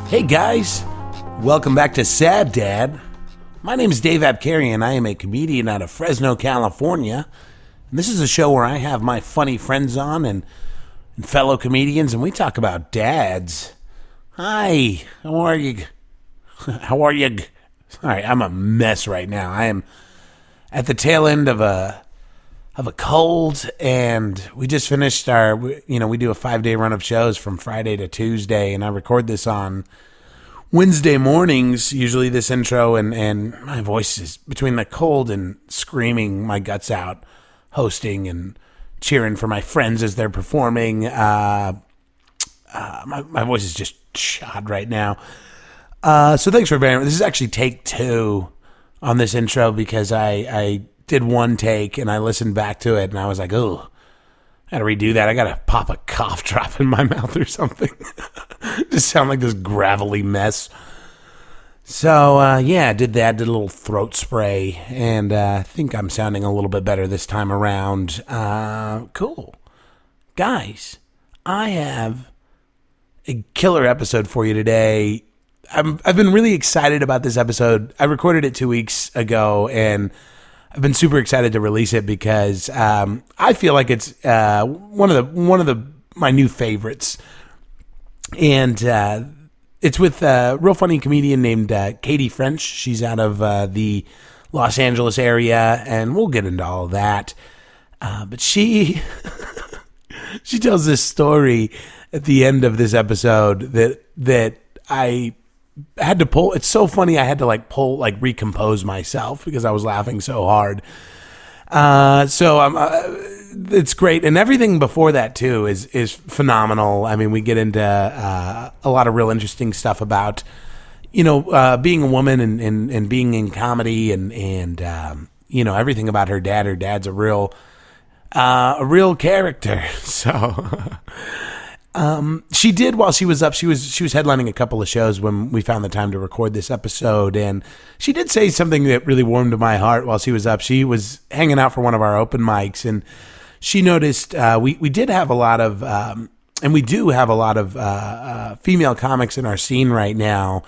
Hey guys, welcome back to Sad Dad. My name is Dave Abkarian. I am a comedian out of Fresno, California. And this is a show where I have my funny friends on and fellow comedians, and we talk about dads. Hi, how are you? How are you? Sorry, I'm a mess right now. I am at the tail end of a cold, and we just finished we do a 5-day run of shows from Friday to Tuesday, and I record this on Wednesday mornings, usually this intro, and my voice is between the cold and screaming my guts out, hosting and cheering for my friends as they're performing. My voice is just shot right now. So thanks for bearing with me. This is actually take 2 on this intro because I did one take and I listened back to it and I was like, oh, I gotta redo that. I gotta pop a cough drop in my mouth or something. Just sound like this gravelly mess. So, I did that. Did a little throat spray, and I think I'm sounding a little bit better this time around. Cool. Guys, I have a killer episode for you today. I've been really excited about this episode. I recorded it 2 weeks ago, and I've been super excited to release it because I feel like it's one of my new favorites, and it's with a real funny comedian named Katy French. She's out of the Los Angeles area, and we'll get into all of that. But she tells this story at the end of this episode that I had to pull. It's so funny. I had to recompose myself because I was laughing so hard. It's great. And everything before that too is phenomenal. I mean, we get into a lot of real interesting stuff about, being a woman and being in comedy and everything about her dad. Her dad's a real character. So, she did while she was up. She was headlining a couple of shows when we found the time to record this episode, and she did say something that really warmed my heart while she was up. She was hanging out for one of our open mics, and she noticed we did have a lot of, and we do have a lot of female comics in our scene right now,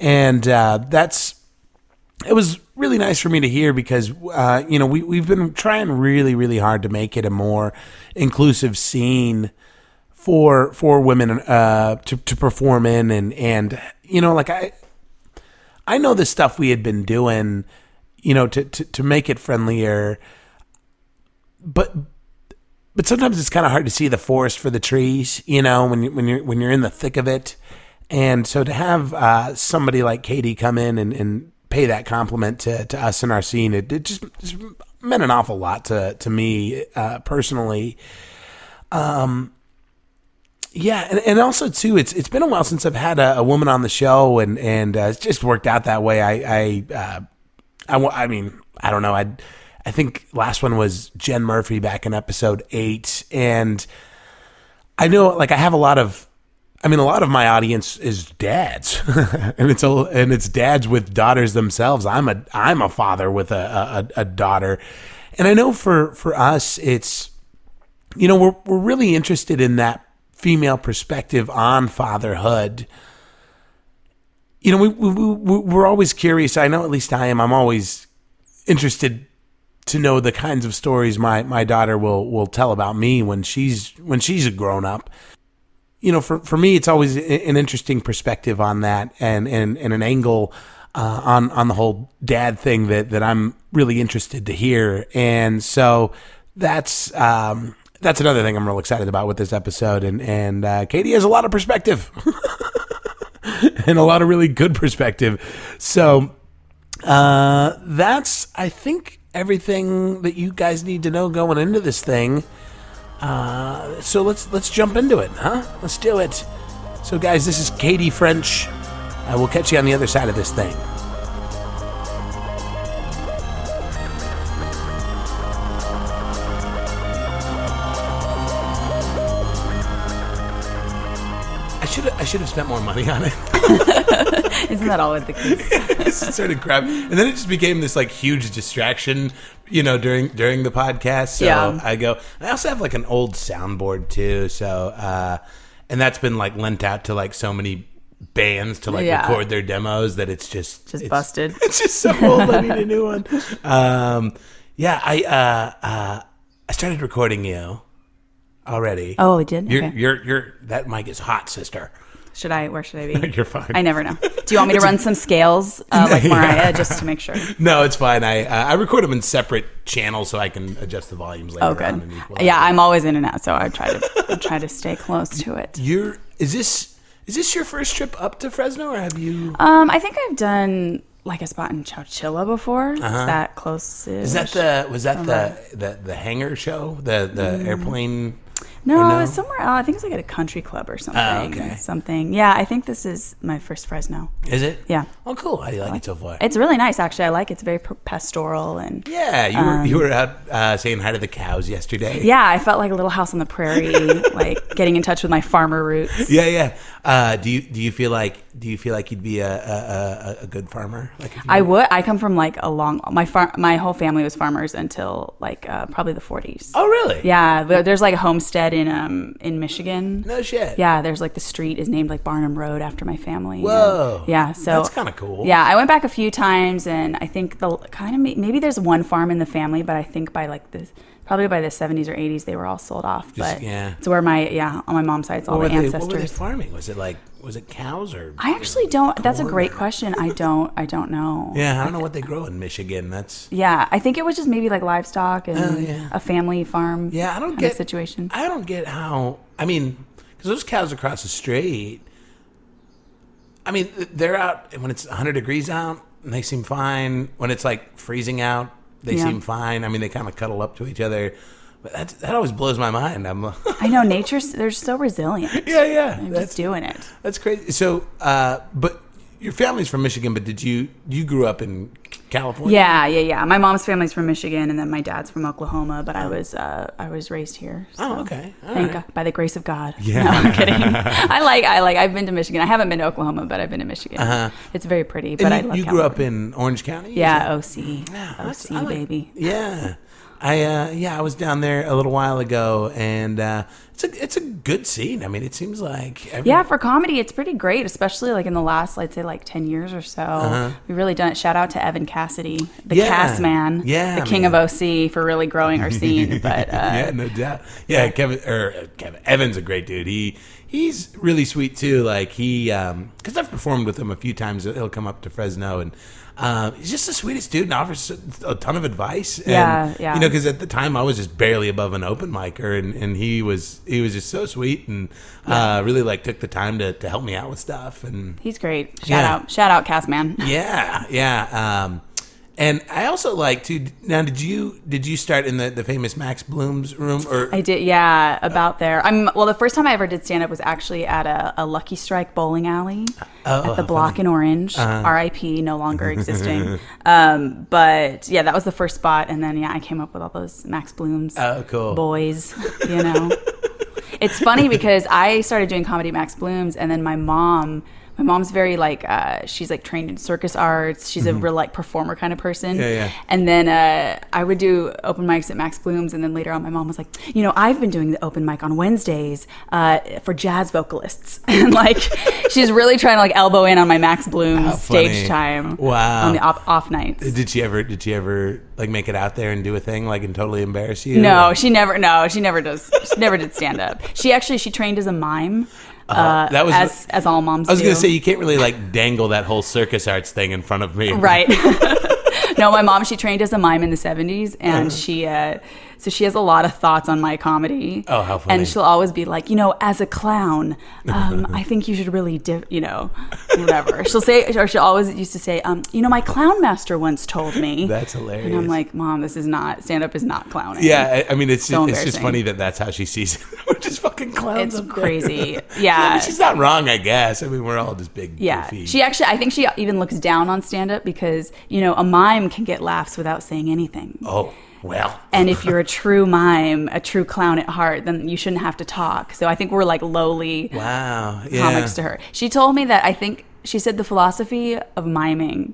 and it was really nice for me to hear because we've been trying really, really hard to make it a more inclusive scene for women to perform in, and I know the stuff we had been doing, to make it friendlier, but sometimes it's kind of hard to see the forest for the trees, when you're in the thick of it, and so to have somebody like Katy come in and pay that compliment to us in our scene, it just meant an awful lot to me personally. Yeah, and also too, it's been a while since I've had a woman on the show, and it's just worked out that way. I mean, I don't know. I think last one was Jen Murphy back in episode 8, and I know I have a lot of my audience is dads, and it's dads with daughters themselves. I'm a father with a daughter, and I know for us, it's we're really interested in that female perspective on fatherhood. We're always curious. I know, at least I am. I'm always interested to know the kinds of stories my daughter will tell about me when she's a grown up. For me, it's always an interesting perspective on that, and an angle on the whole dad thing that I'm really interested to hear. And so that's another thing I'm real excited about with this episode. And Katy has a lot of perspective and a lot of really good perspective. So that's, I think, everything that you guys need to know going into this thing. So let's jump into it, huh? Let's do it. So guys, this is Katy French. I will catch you on the other side of this thing. I should have spent more money on it. Isn't that always the case? It started crap, and then it just became this huge distraction, during the podcast. So yeah. I also have an old soundboard too. So, and that's been lent out to so many bands to like record their demos that it's just busted. It's just so old. I need a new one. I started recording you already. Oh, we did. You're that mic is hot, sister. Where should I be? You're fine. I never know. Do you want me to run some scales like Mariah just to make sure? No, it's fine. I record them in separate channels so I can adjust the volumes later. Oh, good. Yeah, I'm always in and out, so I try to stay close to it. Is this your first trip up to Fresno, or have you? I think I've done like a spot in Chowchilla before. Is that close? Was that the hangar show? The airplane? No, it was somewhere else. I think it's like at a country club or something. Oh, okay. Something. Yeah, I think this is my first Fresno. Is it? Yeah. Oh, cool. How do you like it so far? It's really nice, actually. I like it. It's very pastoral and. Yeah, you were out saying hi to the cows yesterday. Yeah, I felt like a little house on the prairie, like getting in touch with my farmer roots. Yeah. Do you feel like you'd be a good farmer? I would. I come from like my whole family was farmers until like probably the 40s. Oh, really? Yeah, there's like a homestead in Michigan. No shit. Yeah, there's like the street is named like Barnum Road after my family. Whoa. And, yeah, so that's kind of cool. Yeah, I went back a few times, and I think maybe there's one farm in the family, but I think probably by the 70s or 80s they were all sold off. It's where on my mom's side, it's all the ancestors. What were they farming? Was it cows or? I actually don't. That's a great question. I don't know. Yeah, I don't know what they grow in Michigan. Yeah, I think it was just maybe like livestock and a family farm. Yeah, I don't get situation. I don't get how. I mean, because those cows across the street. I mean, they're out when it's 100 degrees out, and they seem fine. When it's like freezing out, they seem fine. I mean, they kind of cuddle up to each other. But that always blows my mind. I know, they're so resilient. Yeah. They're just doing it. That's crazy. So, but your family's from Michigan, but you grew up in California? Yeah. My mom's family's from Michigan, and then my dad's from Oklahoma. But I was raised here. So Okay. God, by the grace of God. Yeah. No, I'm kidding. I've been to Michigan. I haven't been to Oklahoma, but I've been to Michigan. It's very pretty. But I love you grew up in Orange County? Yeah, OC. Yeah, OC, baby. Yeah. I was down there a little while ago, and it's a good scene. I mean, it seems like for comedy, it's pretty great, especially like in the last, I'd say, like 10 years or so. We've really done it. Shout out to Evan Cassidy, the cast man, the king of OC, for really growing our scene. But yeah, no doubt. Yeah, Kevin Evan's a great dude. He's really sweet too. Like because I've performed with him a few times. He'll come up to Fresno, and he's just the sweetest dude and offers a ton of advice. And, yeah. Because at the time I was just barely above an open micer, and he was just so sweet and really like took the time to help me out with stuff. And he's great. Shout out, cast man. Yeah. And I also like to. Now, did you start in the famous Max Bloom's room? Or I did, about there. The first time I ever did stand up was actually at a Lucky Strike bowling alley at the Block in Orange. R.I.P. No longer existing. But yeah, that was the first spot, and then I came up with all those Max Bloom's boys. It's funny because I started doing comedy at Max Bloom's, and then my mom's very like she's like trained in circus arts. She's a real like performer kind of person. Yeah. And then I would do open mics at Max Bloom's, and then later on my mom was like, I've been doing the open mic on Wednesdays for jazz vocalists, and like she's really trying to like elbow in on my Max Bloom's stage time. Wow. On the off nights. Did she ever like make it out there and do a thing like and totally embarrass you? No, she never does. She never did stand up. She trained as a mime. That was as all moms do. I was going to say, you can't really like dangle that whole circus arts thing in front of me. Right. No, my mom, she trained as a mime in the 70s, and she has a lot of thoughts on my comedy. Oh, how funny. And she'll always be like, as a clown, I think you should really, whatever. She'll always used to say, my clown master once told me. That's hilarious. And I'm like, Mom, stand-up is not clowning. Yeah, I mean, it's just funny that's how she sees it. We're just fucking clowns. It's crazy. Yeah. I mean, she's not wrong, I guess. I mean, we're all just big goofy. I think she even looks down on stand-up because, a mime can get laughs without saying anything. Oh. Well. And if you're a true mime, a true clown at heart, then you shouldn't have to talk. So I think we're like lowly comics to her. She told me that she said the philosophy of miming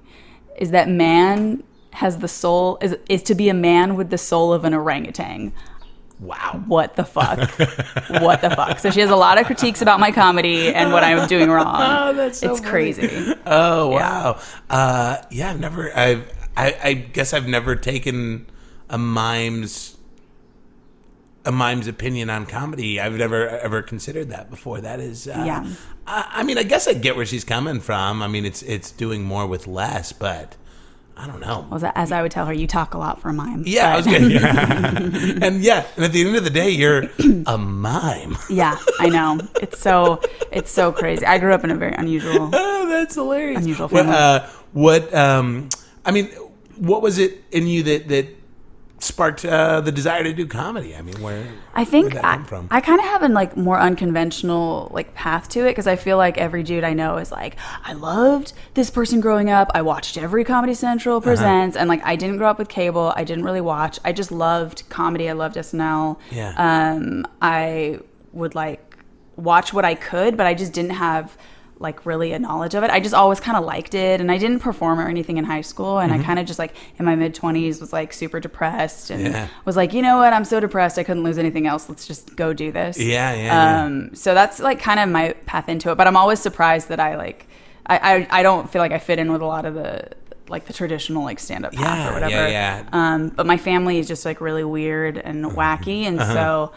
is that man has the soul, is to be a man with the soul of an orangutan. Wow. what the fuck? What the fuck? So she has a lot of critiques about my comedy and what I'm doing wrong. Oh, that's so it's funny. crazy. Oh, wow. Yeah. I guess I've never taken a mime's opinion on comedy. I've never ever considered that before. That is, Yeah. I mean, I guess I get where she's coming from. I mean, it's doing more with less, but I don't know. Well, as I would tell her, you talk a lot for a mime. Yeah, I was good. Yeah. and at the end of the day, you're a mime. Yeah, I know. It's so crazy. I grew up in a very unusual. Oh, that's hilarious. Unusual family. What was it in you that sparked the desire to do comedy? I mean, where did that come from? I kind of have a like more unconventional like path to it because I feel like every dude I know is like, I loved this person growing up. I watched every Comedy Central presents, and like I didn't grow up with cable. I didn't really watch. I just loved comedy. I loved SNL. Yeah. I would like watch what I could, but I just didn't have like really a knowledge of it. I just always kind of liked it, and I didn't perform or anything in high school, and I kind of just like in my mid-20s was like super depressed and was like, you know what, I'm so depressed I couldn't lose anything else, let's just go do this. So that's like kind of my path into it, but I'm always surprised that I don't feel like I fit in with a lot of the like the traditional like stand-up path or whatever. But my family is just like really weird and wacky, and so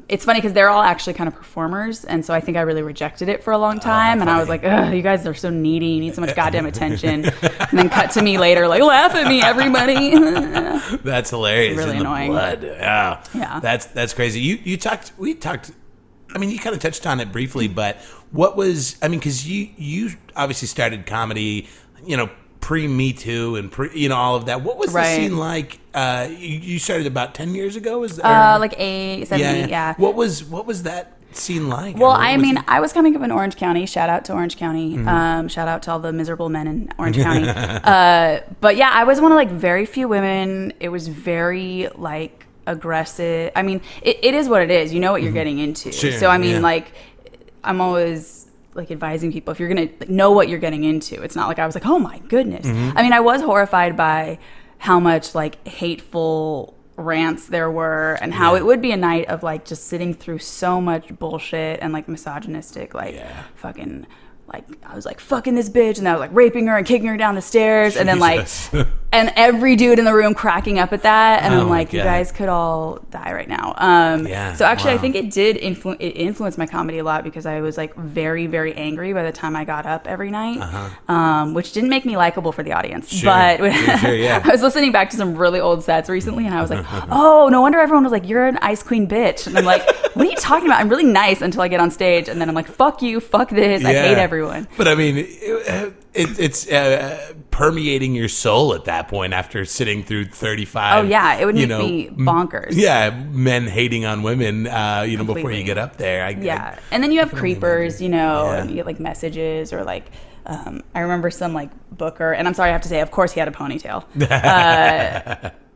it's funny because they're all actually kind of performers, and so I think I really rejected it for a long time, and I was like, ugh, you guys are so needy, you need so much goddamn attention. And then cut to me later like, laugh at me everybody. That's hilarious. It's really annoying. Blood. Yeah. That's crazy. We talked I mean, you kind of touched on it briefly, but what was, I mean, because you obviously started comedy, pre-Me Too and all of that. What was the scene like? You started about 10 years ago? Like 8, 7, yeah. What was that scene like? Well, I was coming up in Orange County. Shout out to Orange County. Shout out to all the miserable men in Orange County. But yeah, I was one of like very few women. It was very like aggressive. I mean, it is what it is. You know what you're getting into. Sure, so I mean, like, I'm always like advising people, if you're gonna know what you're getting into. It's not like I was like, oh my goodness. I mean, I was horrified by how much like hateful rants there were, and how it would be a night of like just sitting through so much bullshit and like misogynistic fucking like I was like fucking this bitch, and I was like raping her and kicking her down the stairs, and then like and every dude in the room cracking up at that, and I'm like, you guys could all die right now. So actually, I think it did influence my comedy a lot, because I was like very, very angry by the time I got up every night, which didn't make me likable for the audience. But I was listening back to some really old sets recently, and I was like, oh, no wonder everyone was like, you're an ice queen bitch, and I'm like, what are you talking about? I'm really nice until I get on stage, and then I'm like, fuck you, fuck this, I hate everyone. But I mean, it's permeating your soul at that point after sitting through 35. Oh yeah, it would make me bonkers. Yeah, men hating on women, before you get up there. And then you have creepers, and you get like messages or like. I remember some like booker, and I'm sorry I have to say, of course he had a ponytail.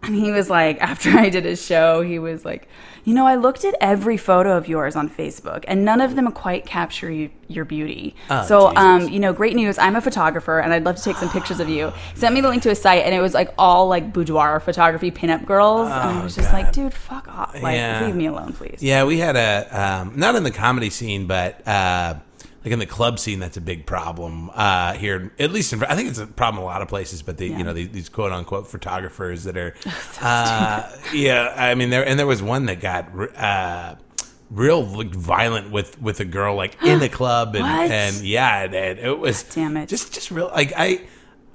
And he was like, after I did his show, he was like, I looked at every photo of yours on Facebook, and none of them quite capture your beauty. So, great news. I'm a photographer, and I'd love to take some pictures of you. Sent me the link to a site, and it was like all like boudoir photography, pinup girls. And I was just like, dude, fuck off. Like, leave me alone, please. Yeah, we had not in the comedy scene, but like in the club scene, that's a big problem here. At least I think it's a problem in a lot of places. But these quote unquote photographers that are, I mean, there was one that got real like, violent with a girl like in a club, and it was damn it, just real like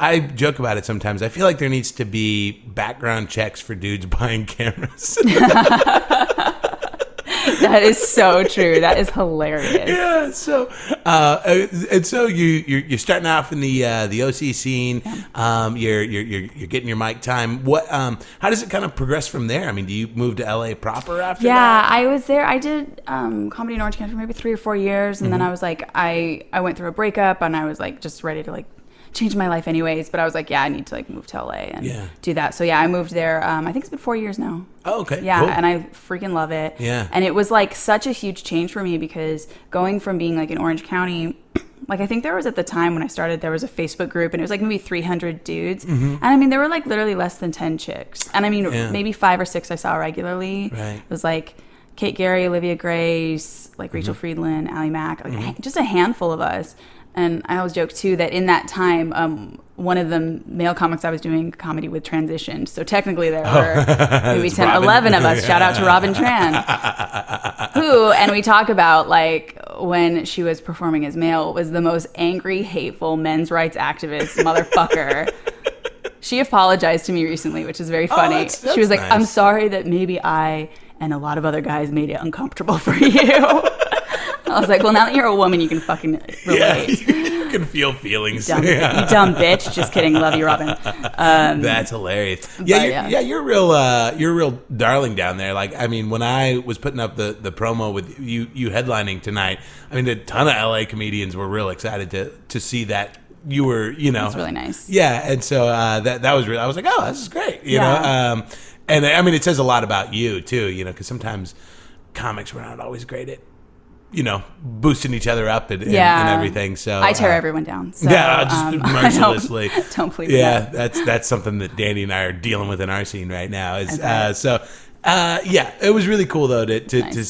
I joke about it sometimes. I feel like there needs to be background checks for dudes buying cameras. That is so true. That is hilarious. Yeah. So, and so you're starting off in the OC scene. Yeah. You're getting your mic time. What? How does it kind of progress from there? I mean, do you move to LA proper after that? Yeah, I was there. I did comedy in Orange County for maybe 3 or 4 years, and then I was like, I went through a breakup, and I was like just ready to like change my life anyways. But I was like, yeah, I need to like move to LA and do that. So yeah, I moved there. I think it's been 4 years now. Oh, okay. Yeah, cool. and I freaking love it. Yeah. And it was like such a huge change for me because going from being like in Orange County, like I think there was at the time when I started, there was a Facebook group and it was like maybe 300 dudes. And I mean, there were like literally less than 10 chicks. And I mean, maybe 5 or 6 I saw regularly. Right. It was like Kate Gary, Olivia Grace, like Rachel Friedland, Allie Mack, like just a handful of us. And I always joke too that in that time, one of the male comics I was doing comedy with transitioned. So technically there were maybe 10, Robin. 11 of us. Shout out to Robin Tran. Who, and we talk about like when she was performing as male, was the most angry, hateful men's rights activist motherfucker. She apologized to me recently, which is very funny. That's she was like, nice. I'm sorry that maybe I and a lot of other guys made it uncomfortable for you. I was like, well, now that you're a woman, you can fucking relate. Yeah, you can feel feelings. You dumb bitch. Just kidding. Love you, Robin. That's hilarious. Yeah, you're a real darling down there. Like, I mean, when I was putting up the promo with you headlining tonight, I mean, a ton of LA comedians were real excited to see that you were, That's really nice. Yeah, and so that was real. I was like, oh, this is great. You know, and I mean, it says a lot about you too. Because sometimes comics were not always great at, boosting each other up and everything. So I tear everyone down. So, just mercilessly. Don't believe that. That's something that Danny and I are dealing with in our scene right now. Is it was really cool though to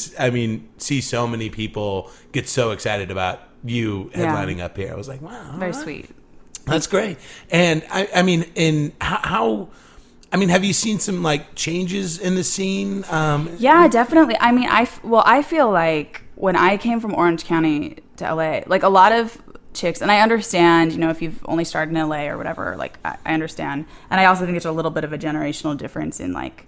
see so many people get so excited about you headlining up here. I was like, wow, very sweet. That's great. And I mean, have you seen some like changes in the scene? Yeah, definitely. I mean, I feel like when I came from Orange County to LA, like a lot of chicks, and I understand, if you've only started in LA or whatever, like I understand. And I also think it's a little bit of a generational difference in like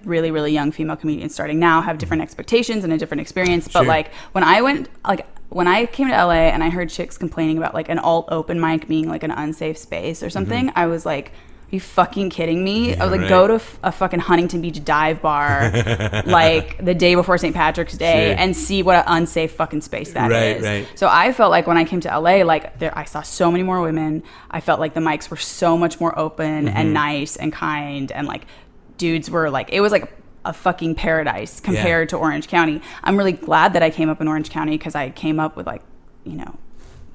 really, really young female comedians starting now have different expectations and a different experience. But like when I came to LA and I heard chicks complaining about like an alt open mic being like an unsafe space or something, I was like, are you fucking kidding me? I was like, go to a fucking Huntington Beach dive bar like the day before St. Patrick's Day and see what an unsafe fucking space that is. Right. So I felt like when I came to LA, like I saw so many more women. I felt like the mics were so much more open and nice and kind, and like dudes were like, it was like a fucking paradise compared to Orange County. I'm really glad that I came up in Orange County because I came up with like,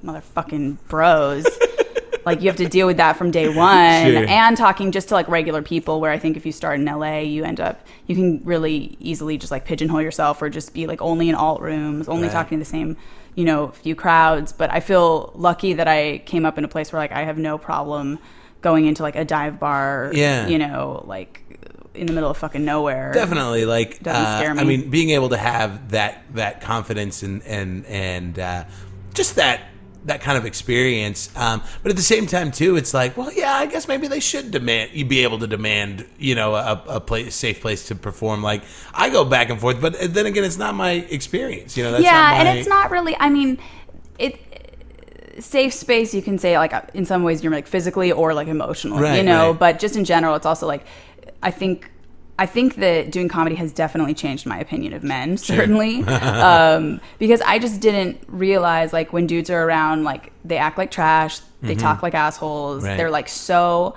motherfucking bros. Like you have to deal with that from day one and talking just to like regular people, where I think if you start in LA, you can really easily just like pigeonhole yourself or just be like only in alt rooms, only talking to the same, few crowds. But I feel lucky that I came up in a place where like I have no problem going into like a dive bar, like in the middle of fucking nowhere. Definitely. Like, doesn't scare me. I mean, being able to have that confidence and just that kind of experience. But at the same time too, it's like, well, yeah, I guess maybe they should be able to demand, a safe place to perform. Like I go back and forth, but then again, it's not my experience, that's and it's not really, I mean, safe space, you can say like in some ways you're like physically or like emotionally, but just in general, it's also like, I think that doing comedy has definitely changed my opinion of men, certainly, because I just didn't realize like when dudes are around, like they act like trash, they talk like assholes, they're like so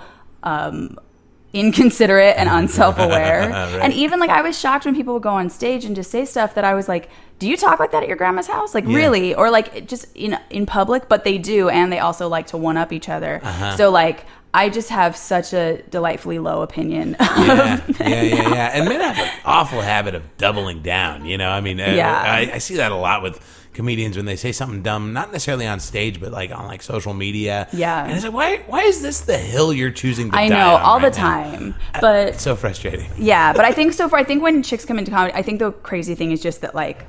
inconsiderate and unself-aware. And even like I was shocked when people would go on stage and just say stuff that I was like, do you talk like that at your grandma's house? Like really? Or like just in public? But they do, and they also like to one-up each other. So like I just have such a delightfully low opinion of men. Yeah. And men have an awful habit of doubling down, I mean, I see that a lot with comedians when they say something dumb, not necessarily on stage, but like on like social media. Yeah. And it's like, why is this the hill you're choosing to die on? I know, all right the time. But it's so frustrating. Yeah, but I think I think when chicks come into comedy, I think the crazy thing is just that like,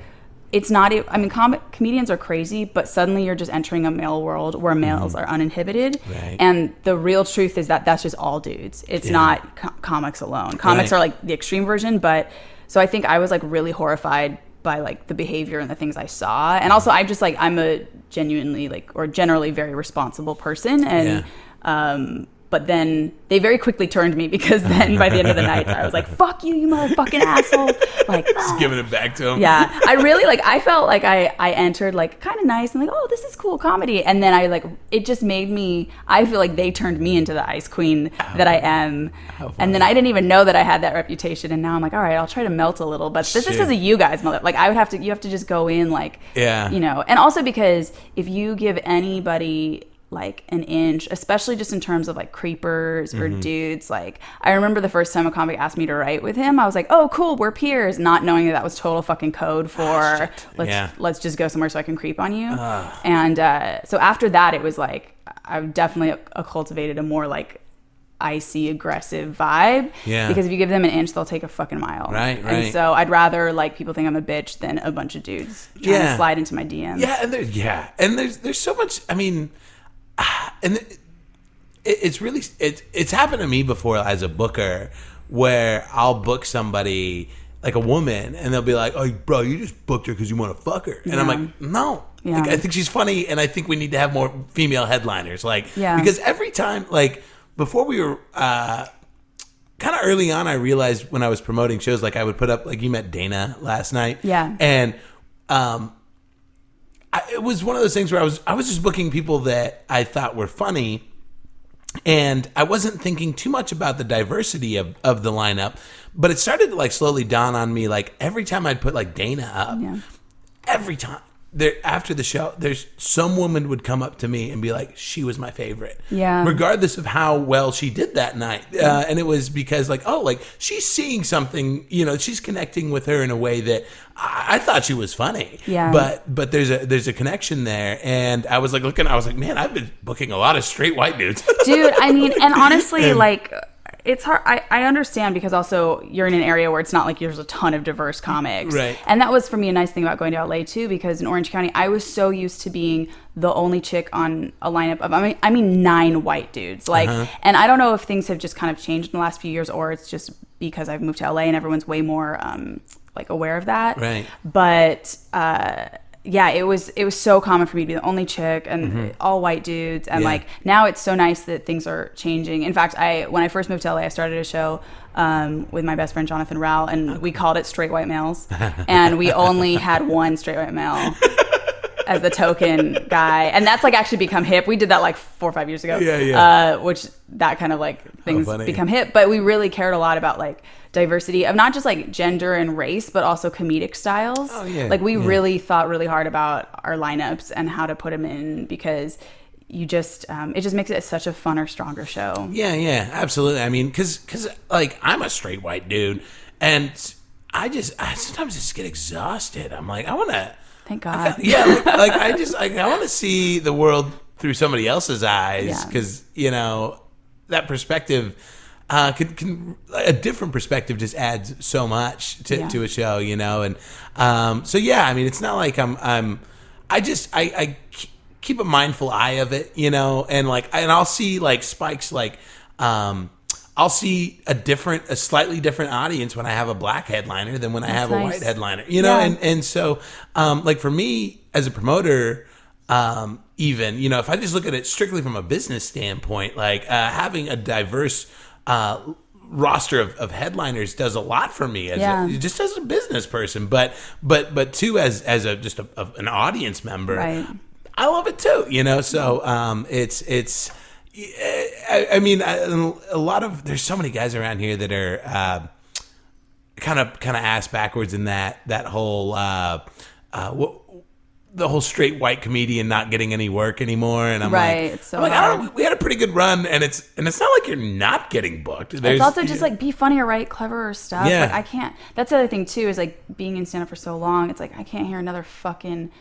it's not, I mean, comedians are crazy, but suddenly you're just entering a male world where males are uninhibited. Right. And the real truth is that that's just all dudes. It's not comics alone. Comics are like the extreme version, but so I think I was like really horrified by like the behavior and the things I saw. And also I'm just like, I'm a genuinely like, or generally very responsible person. And But then they very quickly turned me, because then by the end of the night, I was like, fuck you, you motherfucking asshole. Like, just giving it back to him. Yeah. I really, like, I felt like I entered, like, kind of nice and like, oh, this is cool comedy. And then it just made me, I feel like they turned me into the ice queen that I am. And then I didn't even know that I had that reputation. And now I'm like, all right, I'll try to melt a little. But this is because of you guys, like, you have to just go in, like, you know. And also because if you give anybody like an inch, especially just in terms of like creepers or dudes, like I remember the first time a comic asked me to write with him, I was like, oh cool, we're peers, not knowing that was total fucking code for let's just go somewhere so I can creep on you. And so after that, it was like I've definitely cultivated a more like icy, aggressive vibe. Yeah. Because if you give them an inch, they'll take a fucking mile. Right. And so I'd rather like people think I'm a bitch than a bunch of dudes trying to slide into my DMs. Yeah, and there's so much. I mean, and it's really it's happened to me before as a booker, where I'll book somebody like a woman and they'll be like, oh bro, you just booked her because you want to fuck her. And I'm like, no. Like, I think she's funny, and I think we need to have more female headliners. Like, because every time, like before we were kind of early on, I realized when I was promoting shows, like I would put up, like you met Dana last night. Yeah. And it was one of those things where I was just booking people that I thought were funny, and I wasn't thinking too much about the diversity of the lineup. But it started to like slowly dawn on me, like every time I'd put like Dana up, every time after the show, there's some woman would come up to me and be like, she was my favorite, regardless of how well she did that night. And it was because like, oh, like she's seeing something, you know, she's connecting with her in a way that I thought she was funny. But there's a connection there. And I was like looking, I was like, man, I've been booking a lot of straight white dudes. Dude, I mean, and honestly, like, it's hard. I understand, because also you're in an area where it's not like there's a ton of diverse comics. Right. And that was for me a nice thing about going to LA too, because in Orange County, I was so used to being the only chick on a lineup of, I mean 9 white dudes. Like, and I don't know if things have just kind of changed in the last few years, or it's just because I've moved to LA and everyone's way more like aware of that. Right. But yeah, it was so common for me to be the only chick and all white dudes. And like now it's so nice that things are changing. In fact, when I first moved to LA, I started a show with my best friend Jonathan Rao, and we called it Straight White Males. And we only had one straight white male as the token guy. And that's like actually become hip. We did that like 4 or 5 years ago. Which that kind of like things become hip. But we really cared a lot about like diversity of not just like gender and race, but also comedic styles. Like we really thought really hard about our lineups and how to put them in, because you just it just makes it such a funner, stronger show. Yeah, absolutely. I mean, because like I'm a straight white dude, and I sometimes just get exhausted. I'm like, I want to. Thank God. Like I want to see the world through somebody else's eyes, because you know that perspective. Can a different perspective just adds so much to a show, you know, and so yeah, I mean, it's not like I keep a mindful eye of it, you know, and like, and I'll see like spikes, like I'll see a slightly different audience when I have a black headliner than when I have a white headliner, you know, and so like for me as a promoter. Even, you know, if I just look at it strictly from a business standpoint, like having a diverse roster of headliners does a lot for me just as a business person, but too as an audience member. I love it too, you know. So it's I mean, a lot of, there's so many guys around here that are kind of ass backwards in that whole the whole straight white comedian not getting any work anymore, and I'm like, it's so I don't know, we had a pretty good run, and it's not like you're not getting booked. It's also just like be funny or write cleverer stuff. Like I can't. That's the other thing too, is like being in stand up for so long. It's like I can't hear another fucking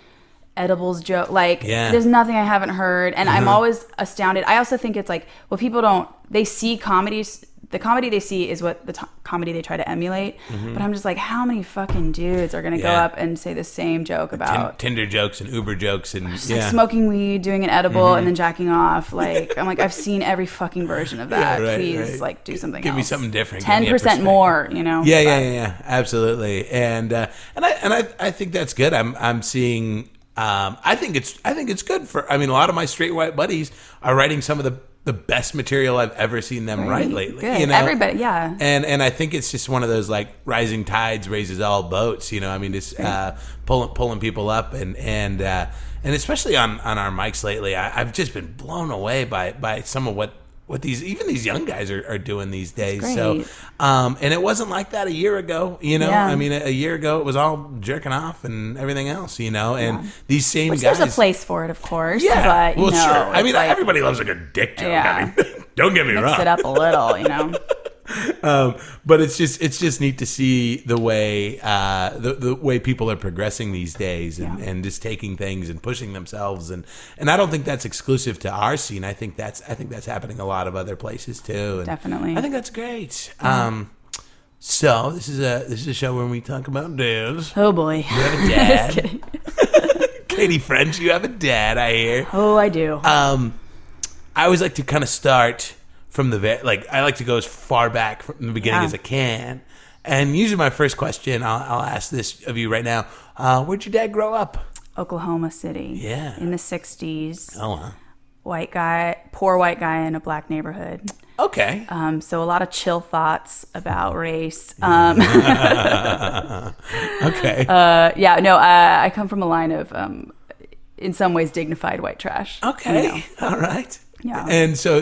edibles joke. Like there's nothing I haven't heard, and I'm always astounded. I also think it's like, well, people they see comedies. The comedy they see is what the comedy they try to emulate. But I'm just like, how many fucking dudes are going to go up and say the same joke about Tinder jokes and Uber jokes and like smoking weed, doing an edible, and then jacking off? Like, I'm like, I've seen every fucking version of that. Please, like, do something Give else. Me something different. 10% more, you know? Yeah, absolutely. And I think that's good. I'm seeing. I think it's good for. I mean, a lot of my straight white buddies are writing some of the the best material I've ever seen them write lately. Good. You know? Everybody, yeah. And I think it's just one of those like rising tides raises all boats. You know, I mean, just pulling people up and especially on our mics lately, I've just been blown away by some of what these young guys are doing these days. So, and it wasn't like that a year ago, you know. I mean, a year ago it was all jerking off and everything else, you know. And these same guys, there's a place for it, of course. Yeah, but, sure. I mean, like, everybody loves a good dick joke. Yeah. I mean, don't get me wrong. Mix it up a little, you know. But it's just neat to see the way the way people are progressing these days and just taking things and pushing themselves and I don't think that's exclusive to our scene. I think that's happening a lot of other places too. And definitely, I think that's great. So this is a show where we talk about dads. Oh boy, you have a dad. Just kidding. Katy French, you have a dad. I hear. Oh, I do. I always like to kind of start from I like to go as far back from the beginning as I can. And usually my first question, I'll ask this of you right now. Where'd your dad grow up? Oklahoma City. Yeah. In the 60s. Oh, wow. Poor white guy in a black neighborhood. Okay. So a lot of chill thoughts about race. Okay. I come from a line of, in some ways, dignified white trash. Okay. You know? All right. Yeah. And so,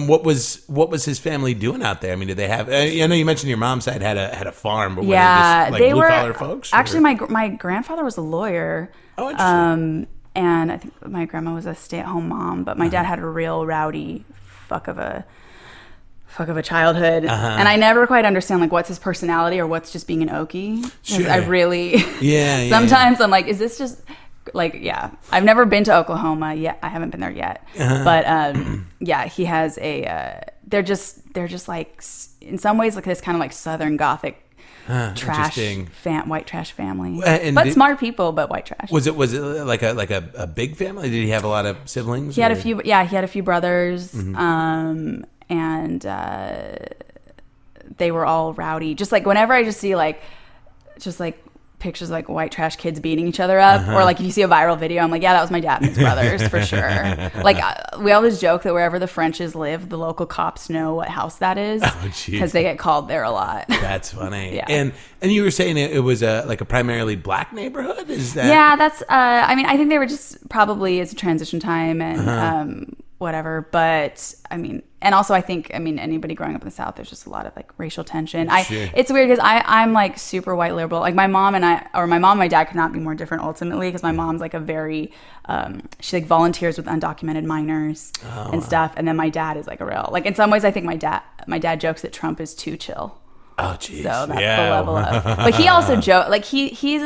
what was his family doing out there? I mean, did they have? I know you mentioned your mom's side had a farm, but were they just like blue collar folks? Actually, my grandfather was a lawyer. Oh, interesting. And I think my grandma was a stay-at-home mom, but my dad had a real rowdy fuck of a childhood, and I never quite understand like what's his personality or what's just being an Okie. Sure. I really sometimes I'm like, is this just like I've never been to Oklahoma yet. I haven't been there yet, but he has they're just like in some ways like this kind of like Southern Gothic trash white trash family, but smart people, but white trash. Was it like a big family? Did he have a lot of siblings? He had a few. Yeah, he had a few brothers, and they were all rowdy. Just like whenever I just see like pictures of like white trash kids beating each other up, or like if you see a viral video, I'm like, yeah, that was my dad and his brothers for sure. Like we always joke that wherever the Frenches live, the local cops know what house that is because they get called there a lot. That's funny. Yeah. And you were saying it was like a primarily black neighborhood. Is that? Yeah, that's. I mean, I think they were just probably it's a transition time and whatever. But I mean, and also I think anybody growing up in the South, there's just a lot of like racial tension. Sure. It's weird because I'm like super white liberal. Like my mom and my dad could not be more different ultimately because my mom's like a very she like volunteers with undocumented minors and stuff, and then my dad is like a real like in some ways I think my dad jokes that Trump is too chill. Oh geez. So that's the level of. But he also like he's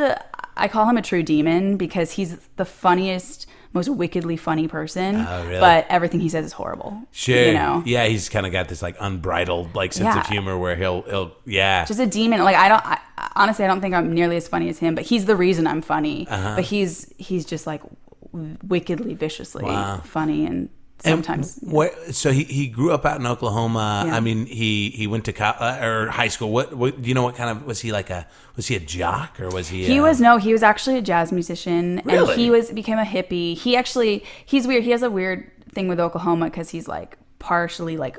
I call him a true demon because he's the funniest, most wickedly funny person. Oh, really? But everything he says is horrible. Sure. You know? Yeah, he's kind of got this like unbridled like sense of humor where he'll just a demon. Like honestly I don't think I'm nearly as funny as him, but he's the reason I'm funny. But he's just like wickedly, viciously funny and. Sometimes. So he grew up out in Oklahoma. Yeah. I mean, he went to or high school. What do you know? What kind of was he was he a jock or was he? He was actually a jazz musician. Really? And became a hippie. He's weird. He has a weird thing with Oklahoma because he's like partially like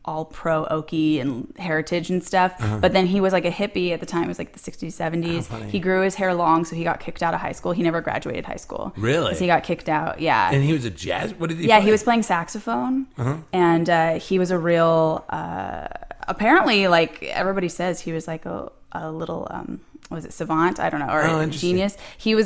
all pro Okie and heritage and stuff. But then he was like a hippie at the time. It was like the 60s, 70s. Oh, he grew his hair long, so he got kicked out of high school. He never graduated high school. Really? Because he got kicked out, yeah. And he was a jazz? What did he play? play? He was playing saxophone. And he was a real, apparently, like everybody says, he was like a little, was it savant? I don't know, or genius. He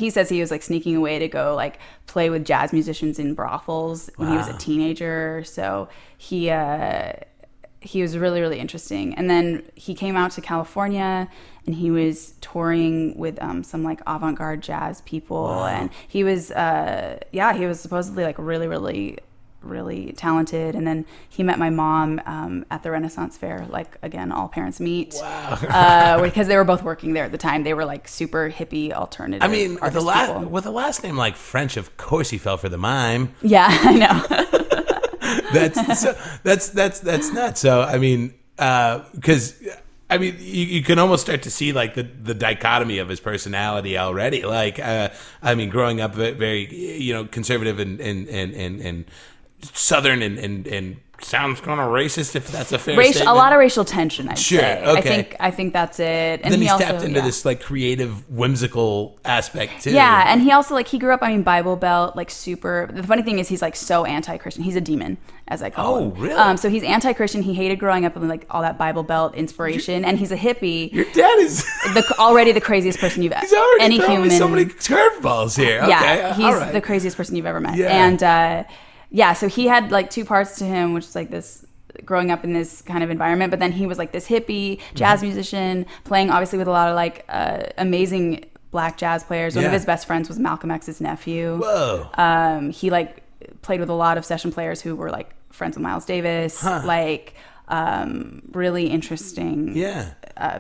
says he was like sneaking away to go like play with jazz musicians in brothels when he was a teenager. So he was really, really interesting. And then he came out to California and he was touring with some like avant-garde jazz people. And he was supposedly like really, really, really talented. And then he met my mom at the Renaissance Fair, like again, all parents meet. Because they were both working there at the time. They were like super hippie alternative. I mean, with a last name like French, of course he fell for the mime. Yeah, I know. That's nuts. So I mean, because I mean, you can almost start to see like the dichotomy of his personality already. Like, I mean, growing up very conservative and Southern and sounds kind of racist, if that's a fair statement. A lot of racial tension, I'd say. Okay. I think that's it. And then he's also, tapped into this like creative, whimsical aspect too. Yeah, and he also like he grew up. I mean, Bible Belt, like super. The funny thing is, he's like so anti-Christian. He's a demon, as I call him. Oh, really? So he's anti-Christian. He hated growing up with like all that Bible Belt inspiration, and he's a hippie. Your dad is already the craziest person you've ever. He's already any throwing human. me so many curveballs here. Okay, Yeah, he's all right. the craziest person you've ever met. Yeah. And so he had like two parts to him, which is like this. Growing up in this kind of environment, but then he was like this hippie jazz musician playing obviously with a lot of like amazing black jazz players. One of his best friends was Malcolm X's nephew. Whoa. He like played with a lot of session players who were like friends with Miles Davis, like really interesting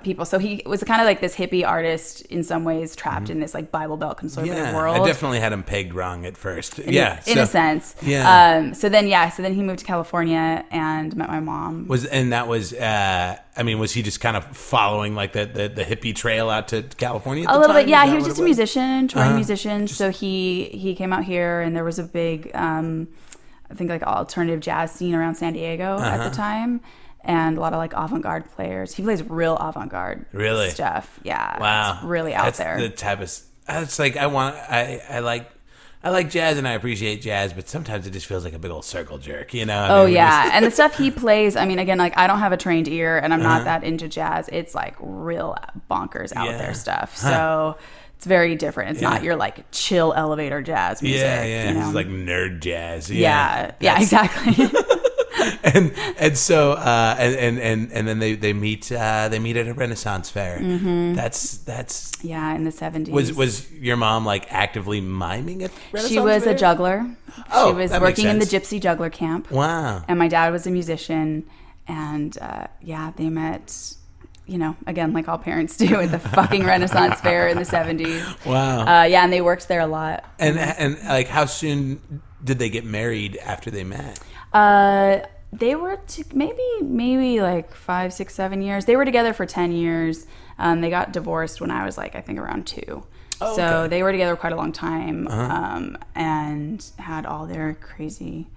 people. So he was kind of like this hippie artist in some ways, trapped in this like Bible Belt conservative world. I definitely had him pegged wrong at first. In a sense. Yeah. So then he moved to California and met my mom. Was he just kind of following like the hippie trail out to California? At A the little time? bit, yeah. Is that He was what just it a musician, touring musician. So he came out here, and there was a big, I think like alternative jazz scene around San Diego at the time. And a lot of like avant-garde players. He plays real avant-garde stuff. Yeah. Wow. It's really out there. The type of. It's like I like jazz and I appreciate jazz, but sometimes it just feels like a big old circle jerk, you know? And the stuff he plays. I mean, again, like I don't have a trained ear, and I'm not that into jazz. It's like real bonkers out there stuff. So. It's very different. It's not your like chill elevator jazz music. Yeah. You know? It's like nerd jazz. Yeah, exactly. and so and then they meet at a Renaissance fair. That's in the 70s. Was your mom like actively miming at Renaissance She was fair? a juggler. Oh, she was that working in the makes sense. gypsy juggler camp. Wow. And my dad was a musician, and they met. You know, again, like all parents do at the fucking Renaissance fair in the 70s. Wow. And they worked there a lot. And like, how soon did they get married after they met? They were maybe like 5, 6, 7 years. They were together for 10 years. They got divorced when I was like, I think around 2. Oh, so okay. they were together quite a long time, and had all their crazy,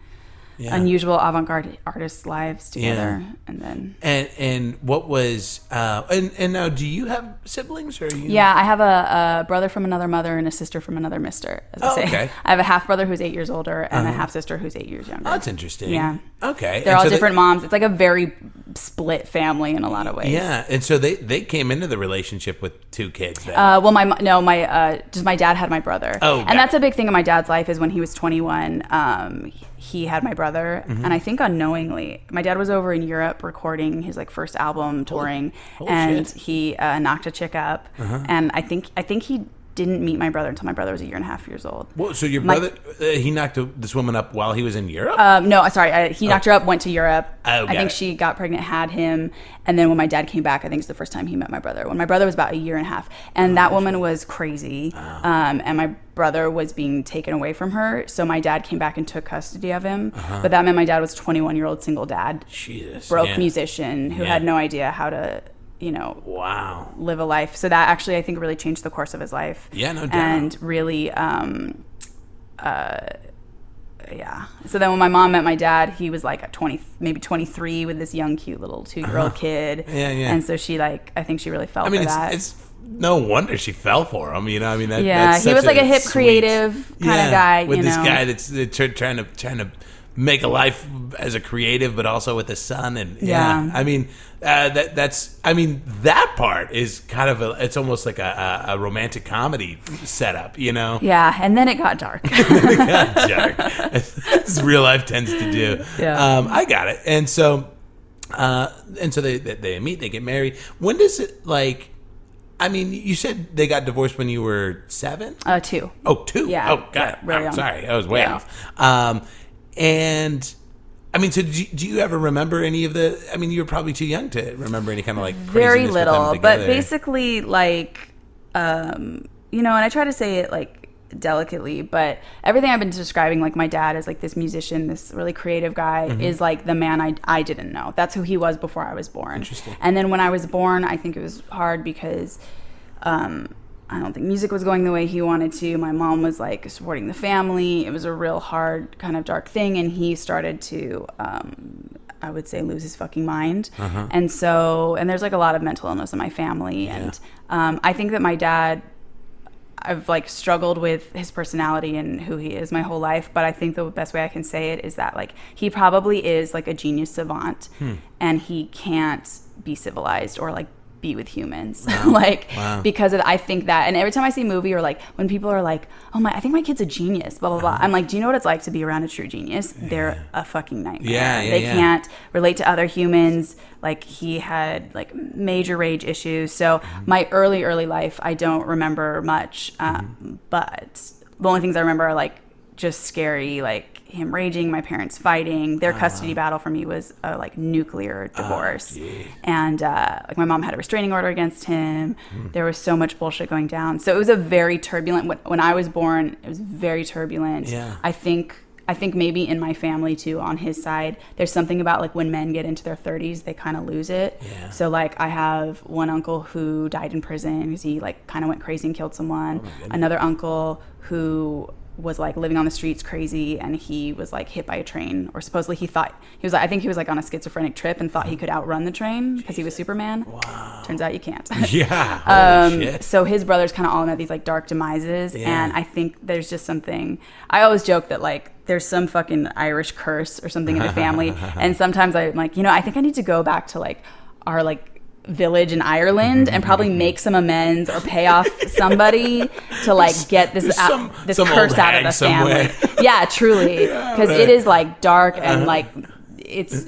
unusual avant-garde artist lives together. And then and what was and now, do you have siblings, or are you? I have a brother from another mother and a sister from another mister, as I say. Okay. I have a half brother who's 8 years older and a half sister who's 8 years younger. Oh, that's interesting. Yeah. Okay. They're all different moms. It's like a very split family in a lot of ways. Yeah, and so they came into the relationship with 2 kids then. Just my dad had my brother. Oh, and that's a big thing in my dad's life is when he was 21, he had my brother, and I think unknowingly, my dad was over in Europe recording his like first album, touring, Holy and shit. he knocked a chick up, and I think he didn't meet my brother until my brother was 1.5 years old. Well, so your brother, he knocked this woman up while he was in Europe? No, sorry. He knocked her up, went to Europe. Oh, I think she got pregnant, had him. And then when my dad came back, I think it's the first time he met my brother. When my brother was about 1.5 years. And that woman was crazy. And my brother was being taken away from her. So my dad came back and took custody of him. But that meant my dad was a 21-year-old single dad. Jesus. Broke musician who had no idea how to, wow, live a life. So that actually, I think, really changed the course of his life. Yeah, no doubt. And really, So then when my mom met my dad, he was like 20, maybe 23 with this young, cute little 2-year-old kid. Yeah. And so she I think she really fell for that. It's no wonder she fell for him. You know, I mean, that's he was like a hip, creative kind of guy. With this guy that's trying to make a life as a creative, but also with a son, and I mean, that part is kind of it's almost like a romantic comedy setup, you know? Yeah, and then it got dark. It got dark, as real life tends to do. Yeah. I got it, and so they meet, they get married. When does it like? I mean, you said they got divorced when you were 7? 2. Oh, 2? Yeah. Oh, got it. Really I'm young. sorry. I was way off. And, I mean, so do you ever remember any of the... I mean, you were probably too young to remember any kind of, like, very craziness little, with them together. but basically, like, and I try to say it, like, delicately, but everything I've been describing, like my dad is like this musician, this really creative guy, is like the man I didn't know. That's who he was before I was born. Interesting. And then when I was born, I think it was hard because I don't think music was going the way he wanted to. My mom was like supporting the family. It was a real hard kind of dark thing. And he started to, I would say, lose his fucking mind. And there's like a lot of mental illness in my family. And I think that my dad, I've like struggled with his personality and who he is my whole life. But I think the best way I can say it is that like he probably is like a genius savant and he can't be civilized or like be with humans. Because of, I think that, and every time I see a movie or like when people are like, I think my kid's a genius, blah blah blah, I'm like, do you know what it's like to be around a true genius? They're a fucking nightmare. They can't relate to other humans. Like he had like major rage issues. So my early life I don't remember much, but the only things I remember are like just scary, like him raging, my parents fighting. Their custody battle for me was a like nuclear divorce. And like my mom had a restraining order against him. There was so much bullshit going down. So it was a very turbulent, when I was born, it was very turbulent. I think maybe in my family too, on his side, there's something about like when men get into their 30s, they kind of lose it. So like I have one uncle who died in prison because he like kind of went crazy and killed someone. Another uncle who was like living on the streets crazy, and he was like hit by a train, or supposedly he thought he was like, I think he was like on a schizophrenic trip and thought he could outrun the train because he was Superman. Turns out you can't. Shit. So his brothers kind of all met these like dark demises, and I think there's just something, I always joke that like there's some fucking Irish curse or something in the family, and sometimes I'm like, I think I need to go back to like our like village in Ireland and probably make some amends or pay off somebody to like get this curse out of the family. Yeah, truly, because it is like dark and like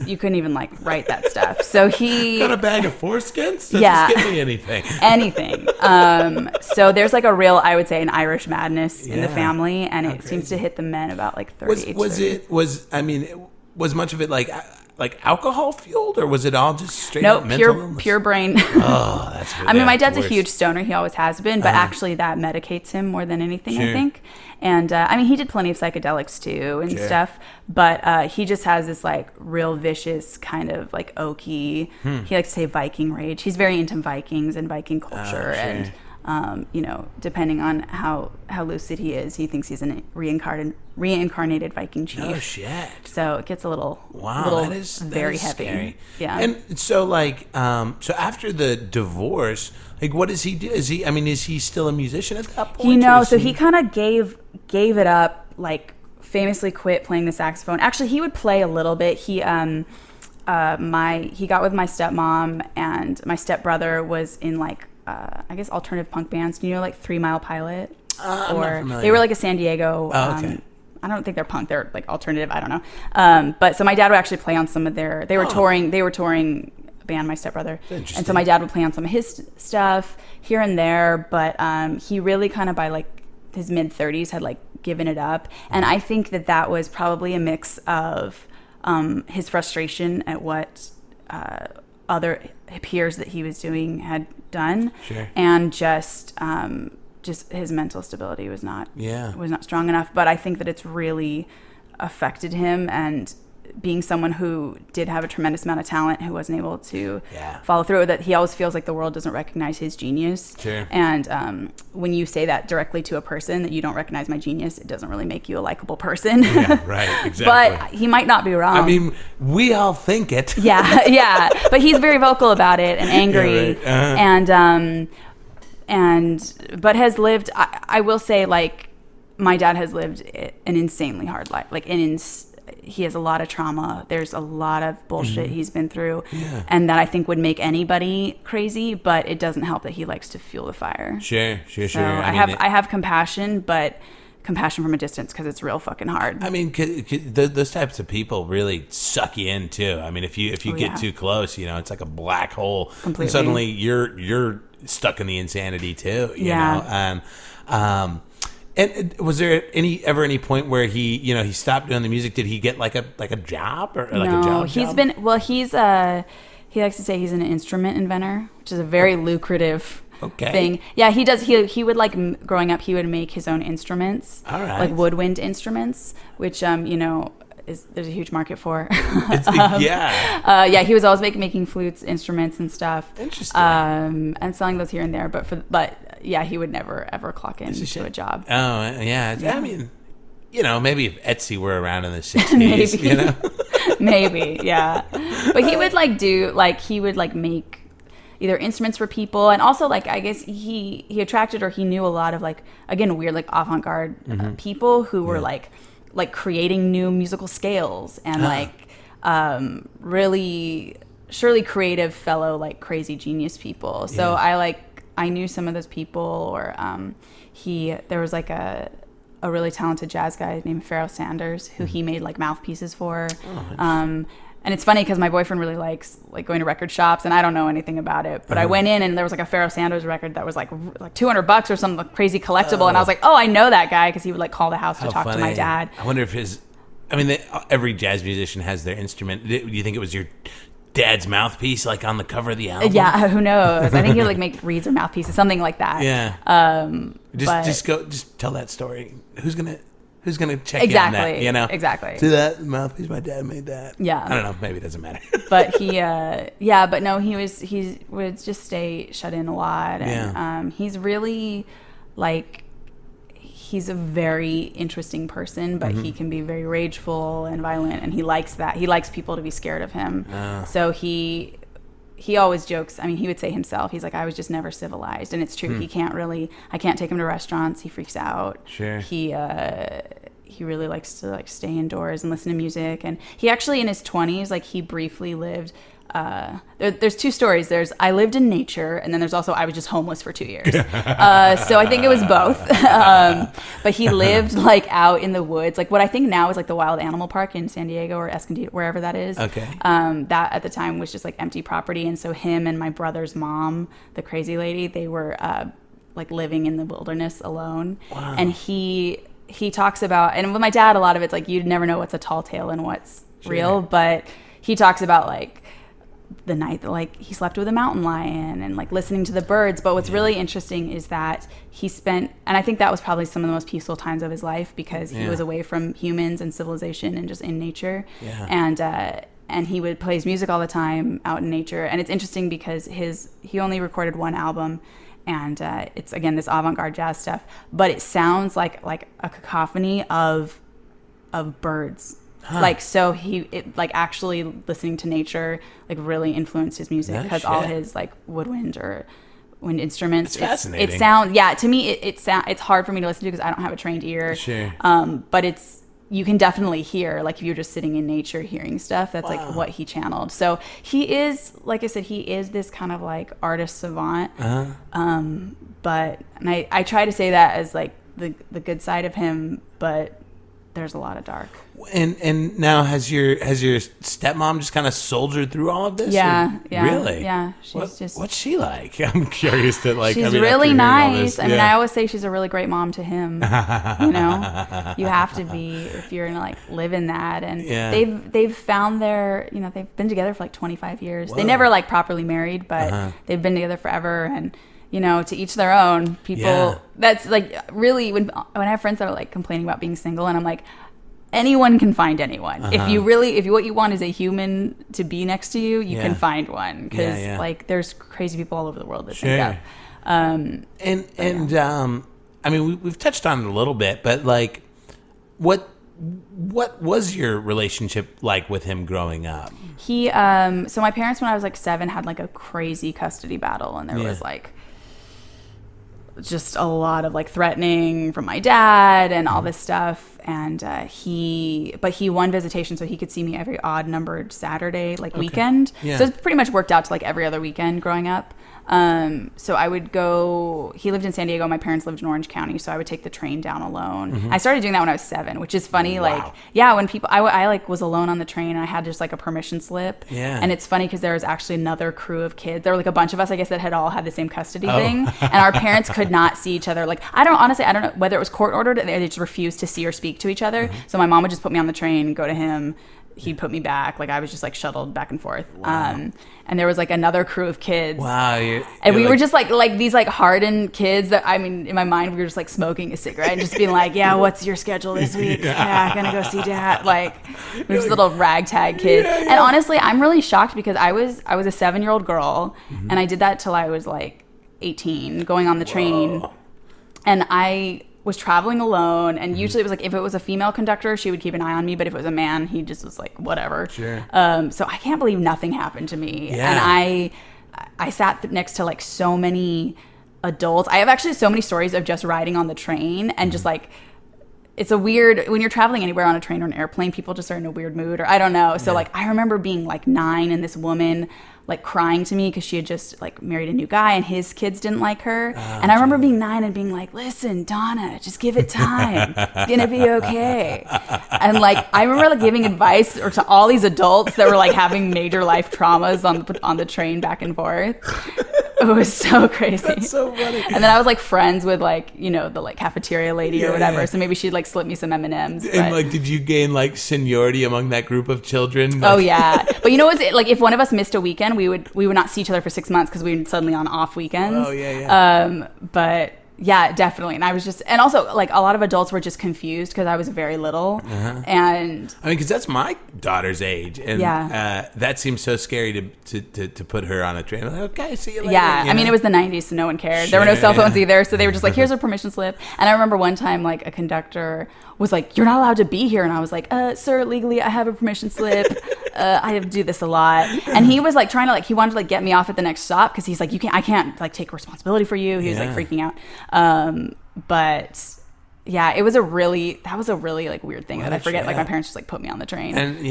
you couldn't even like write that stuff. So he got a bag of foreskins. Just give me anything. So there's like a real, I would say, an Irish madness in the family, and it seems to hit the men about like 30. Was much of it like alcohol fueled, or was it all just straight up mental? Pure brain. Oh, that's really, I mean, my dad's a huge stoner. He always has been, but actually that medicates him more than anything, I think. And I mean, he did plenty of psychedelics too and stuff, but he just has this like real vicious kind of like oaky, he likes to say Viking rage. He's very into Vikings and Viking culture, and depending on how lucid he is, he thinks he's a reincarnated Viking chief. Oh shit! So it gets a little that is very heavy. Scary. Yeah. And so like so after the divorce, like what does he do? Is he still a musician at that point? So he kind of gave it up. Like famously quit playing the saxophone. Actually, he would play a little bit. He got with my stepmom, and my stepbrother was in like I guess alternative punk bands. Like 3 Mile Pilot, or they were like a San Diego. Okay. I don't think they're punk. They're like alternative. I don't know. But so my dad would actually play on some of their. They were touring a band. My stepbrother, and so my dad would play on some of his stuff here and there. But he really kind of by like his mid 30s had like given it up, and I think that was probably a mix of his frustration at what other peers that he was doing had done, and just his mental stability was not strong enough. But I think that it's really affected him, and being someone who did have a tremendous amount of talent who wasn't able to follow through, that he always feels like the world doesn't recognize his genius. And when you say that directly to a person, that you don't recognize my genius, it doesn't really make you a likable person. Exactly. But he might not be wrong. I mean, we all think it. But he's very vocal about it and angry. But has lived, I will say, like, my dad has lived an insanely hard life. Like, he has a lot of trauma. There's a lot of bullshit he's been through, and that I think would make anybody crazy. But it doesn't help that he likes to fuel the fire. Sure. I have compassion, but compassion from a distance, because it's real fucking hard. I mean, those types of people really suck you in too. I mean, if you get too close, it's like a black hole. Completely. And suddenly you're stuck in the insanity too. You know? And was there ever any point where he stopped doing the music? Did he get like a job or like a job? He likes to say he's an instrument inventor, which is a very lucrative thing. Yeah, he does. He would like growing up, he would make his own instruments, like woodwind instruments, which there's a huge market for. He was always making flutes, instruments, and stuff. Interesting. And selling those here and there, but yeah, he would never ever clock into a job. Oh yeah. I mean, maybe if Etsy were around in the 60s, maybe. Maybe, yeah. But he would make either instruments for people, and also like I guess he attracted, or he knew a lot of like, again, weird like avant-garde people who were like creating new musical scales and really surely creative fellow like crazy genius people. So I knew some of those people, or there was like a really talented jazz guy named Pharoah Sanders who he made like mouthpieces for. And it's funny because my boyfriend really likes like going to record shops, and I don't know anything about it. But I went in and there was like a Pharoah Sanders record that was like $200 or some crazy collectible, and I was like, oh, I know that guy, because he would like call the house to talk to my dad. I wonder if every jazz musician has their instrument. Do you think it was your dad's mouthpiece, like on the cover of the album? Yeah, who knows? I think he would like make reeds or mouthpieces, something like that. Yeah. Just tell that story. Who's gonna check in on that? Exactly. To that mouthpiece, my dad made that. Yeah. I don't know. Maybe it doesn't matter. But he would just stay shut in a lot, and he's really like. He's a very interesting person, but he can be very rageful and violent, and he likes that. He likes people to be scared of him. So he always jokes. I mean, he would say himself, he's like, I was just never civilized. And it's true. I can't take him to restaurants. He freaks out. Sure. He really likes to like stay indoors and listen to music. And he actually, in his 20s, like he briefly lived, there's two stories. There's I lived in nature, and then there's also I was just homeless for 2 years. So I think it was both. But he lived like out in the woods, like what I think now is like the Wild Animal Park in San Diego or Escondido, wherever that is. Okay. That at the time was just like empty property, and so him and my brother's mom, the crazy lady, they were like living in the wilderness alone. Wow. And he talks about, and with my dad, a lot of it's like you'd never know what's a tall tale and what's real, but he talks about like the night that like he slept with a mountain lion and like listening to the birds. But what's really interesting is that he spent, and I think that was probably some of the most peaceful times of his life, because he was away from humans and civilization and just in nature. And he would play his music all the time out in nature. And it's interesting because he only recorded one album, and it's again this avant-garde jazz stuff, but it sounds like a cacophony of birds. Like, so actually listening to nature like really influenced his music, because all his like wind instruments. It's fascinating. It sounds, to me it's hard for me to listen to because I don't have a trained ear. Sure. But you can definitely hear, like if you're just sitting in nature hearing stuff, that's like what he channeled. So he is, like I said, he is this kind of like artist savant. But I try to say that as like the good side of him, but there's a lot of dark. And now has your stepmom just kind of soldiered through all of this? Yeah. Really? Yeah. What's she like? I'm curious to like. She's really nice. I mean, I always say she's a really great mom to him. You have to be if you're gonna like live in that. And they've found they've been together for like 25 years. Whoa. They never like properly married, but they've been together forever. And to each their own. People, that's like really when I have friends that are like complaining about being single, and I'm like, anyone can find anyone. If what you want is a human to be next to you, you can find one, because like there's crazy people all over the world that think that. I mean, we've touched on it a little bit, but like, what was your relationship like with him growing up? He so my parents, when I was like 7, had like a crazy custody battle, and there was like just a lot of like threatening from my dad and all this stuff. And he won visitation, so he could see me every odd numbered Saturday, like weekend. So it's pretty much worked out to like every other weekend growing up. So I would go, he lived in San Diego, my parents lived in Orange County, so I would take the train down alone. I started doing that when I was 7, which is funny. Wow. Like, when people, I like was alone on the train, and I had just like a permission slip. And it's funny because there was actually another crew of kids. There were like a bunch of us, I guess, that had all had the same custody thing. And our parents could not see each other. Like, I don't know whether it was court ordered, they just refused to see or speak to each other. So my mom would just put me on the train, go to him, he'd put me back. Like, I was just like shuttled back and forth. And there was like another crew of kids. Wow. And we were just like these like hardened kids that, I mean, in my mind, we were just like smoking a cigarette and just being like, what's your schedule this week? Gonna go see dad. Like, we were just little ragtag kids. And honestly, I'm really shocked because I was a 7-year-old girl, and I did that till I was like 18 going on the train. And I was traveling alone, and usually it was like if it was a female conductor, she would keep an eye on me, but if it was a man, he just was like whatever. Sure. So I can't believe nothing happened to me. Yeah. And I sat next to like so many adults. I have actually so many stories of just riding on the train and just like, it's a weird, when you're traveling anywhere on a train or an airplane, people just are in a weird mood, or I don't know. So like, I remember being like 9 and this woman like crying to me because she had just like married a new guy and his kids didn't like her. And I remember being 9 and being like, listen, Donna, just give it time. It's gonna be okay. And like, I remember like giving advice or to all these adults that were like having major life traumas on the train back and forth. It was so crazy. That's so funny. And then I was like friends with like, you know, the like cafeteria lady or whatever. So maybe she'd like slip me some M&Ms. And like, did you gain like seniority among that group of children? Oh yeah. But you know what's like, if one of us missed a weekend, we would not see each other for 6 months because we were suddenly on off weekends. Oh yeah. But yeah, definitely. And I was just, and also like a lot of adults were just confused because I was very little. And I mean, because that's my daughter's age, and that seems so scary to put her on a train. I'm like, okay, see you later. Yeah, I mean, it was the 90s, so no one cared. There were no cell phones either, so they were just like, here's a permission slip. And I remember one time, like, a conductor was like, you're not allowed to be here. And I was like, sir, legally, I have a permission slip. I have to do this a lot. And he was like trying to like, he wanted to like get me off at the next stop because he's like, I can't like take responsibility for you. He was like freaking out. But yeah, that was a really like weird thing that I forget. Like my parents just like put me on the train. And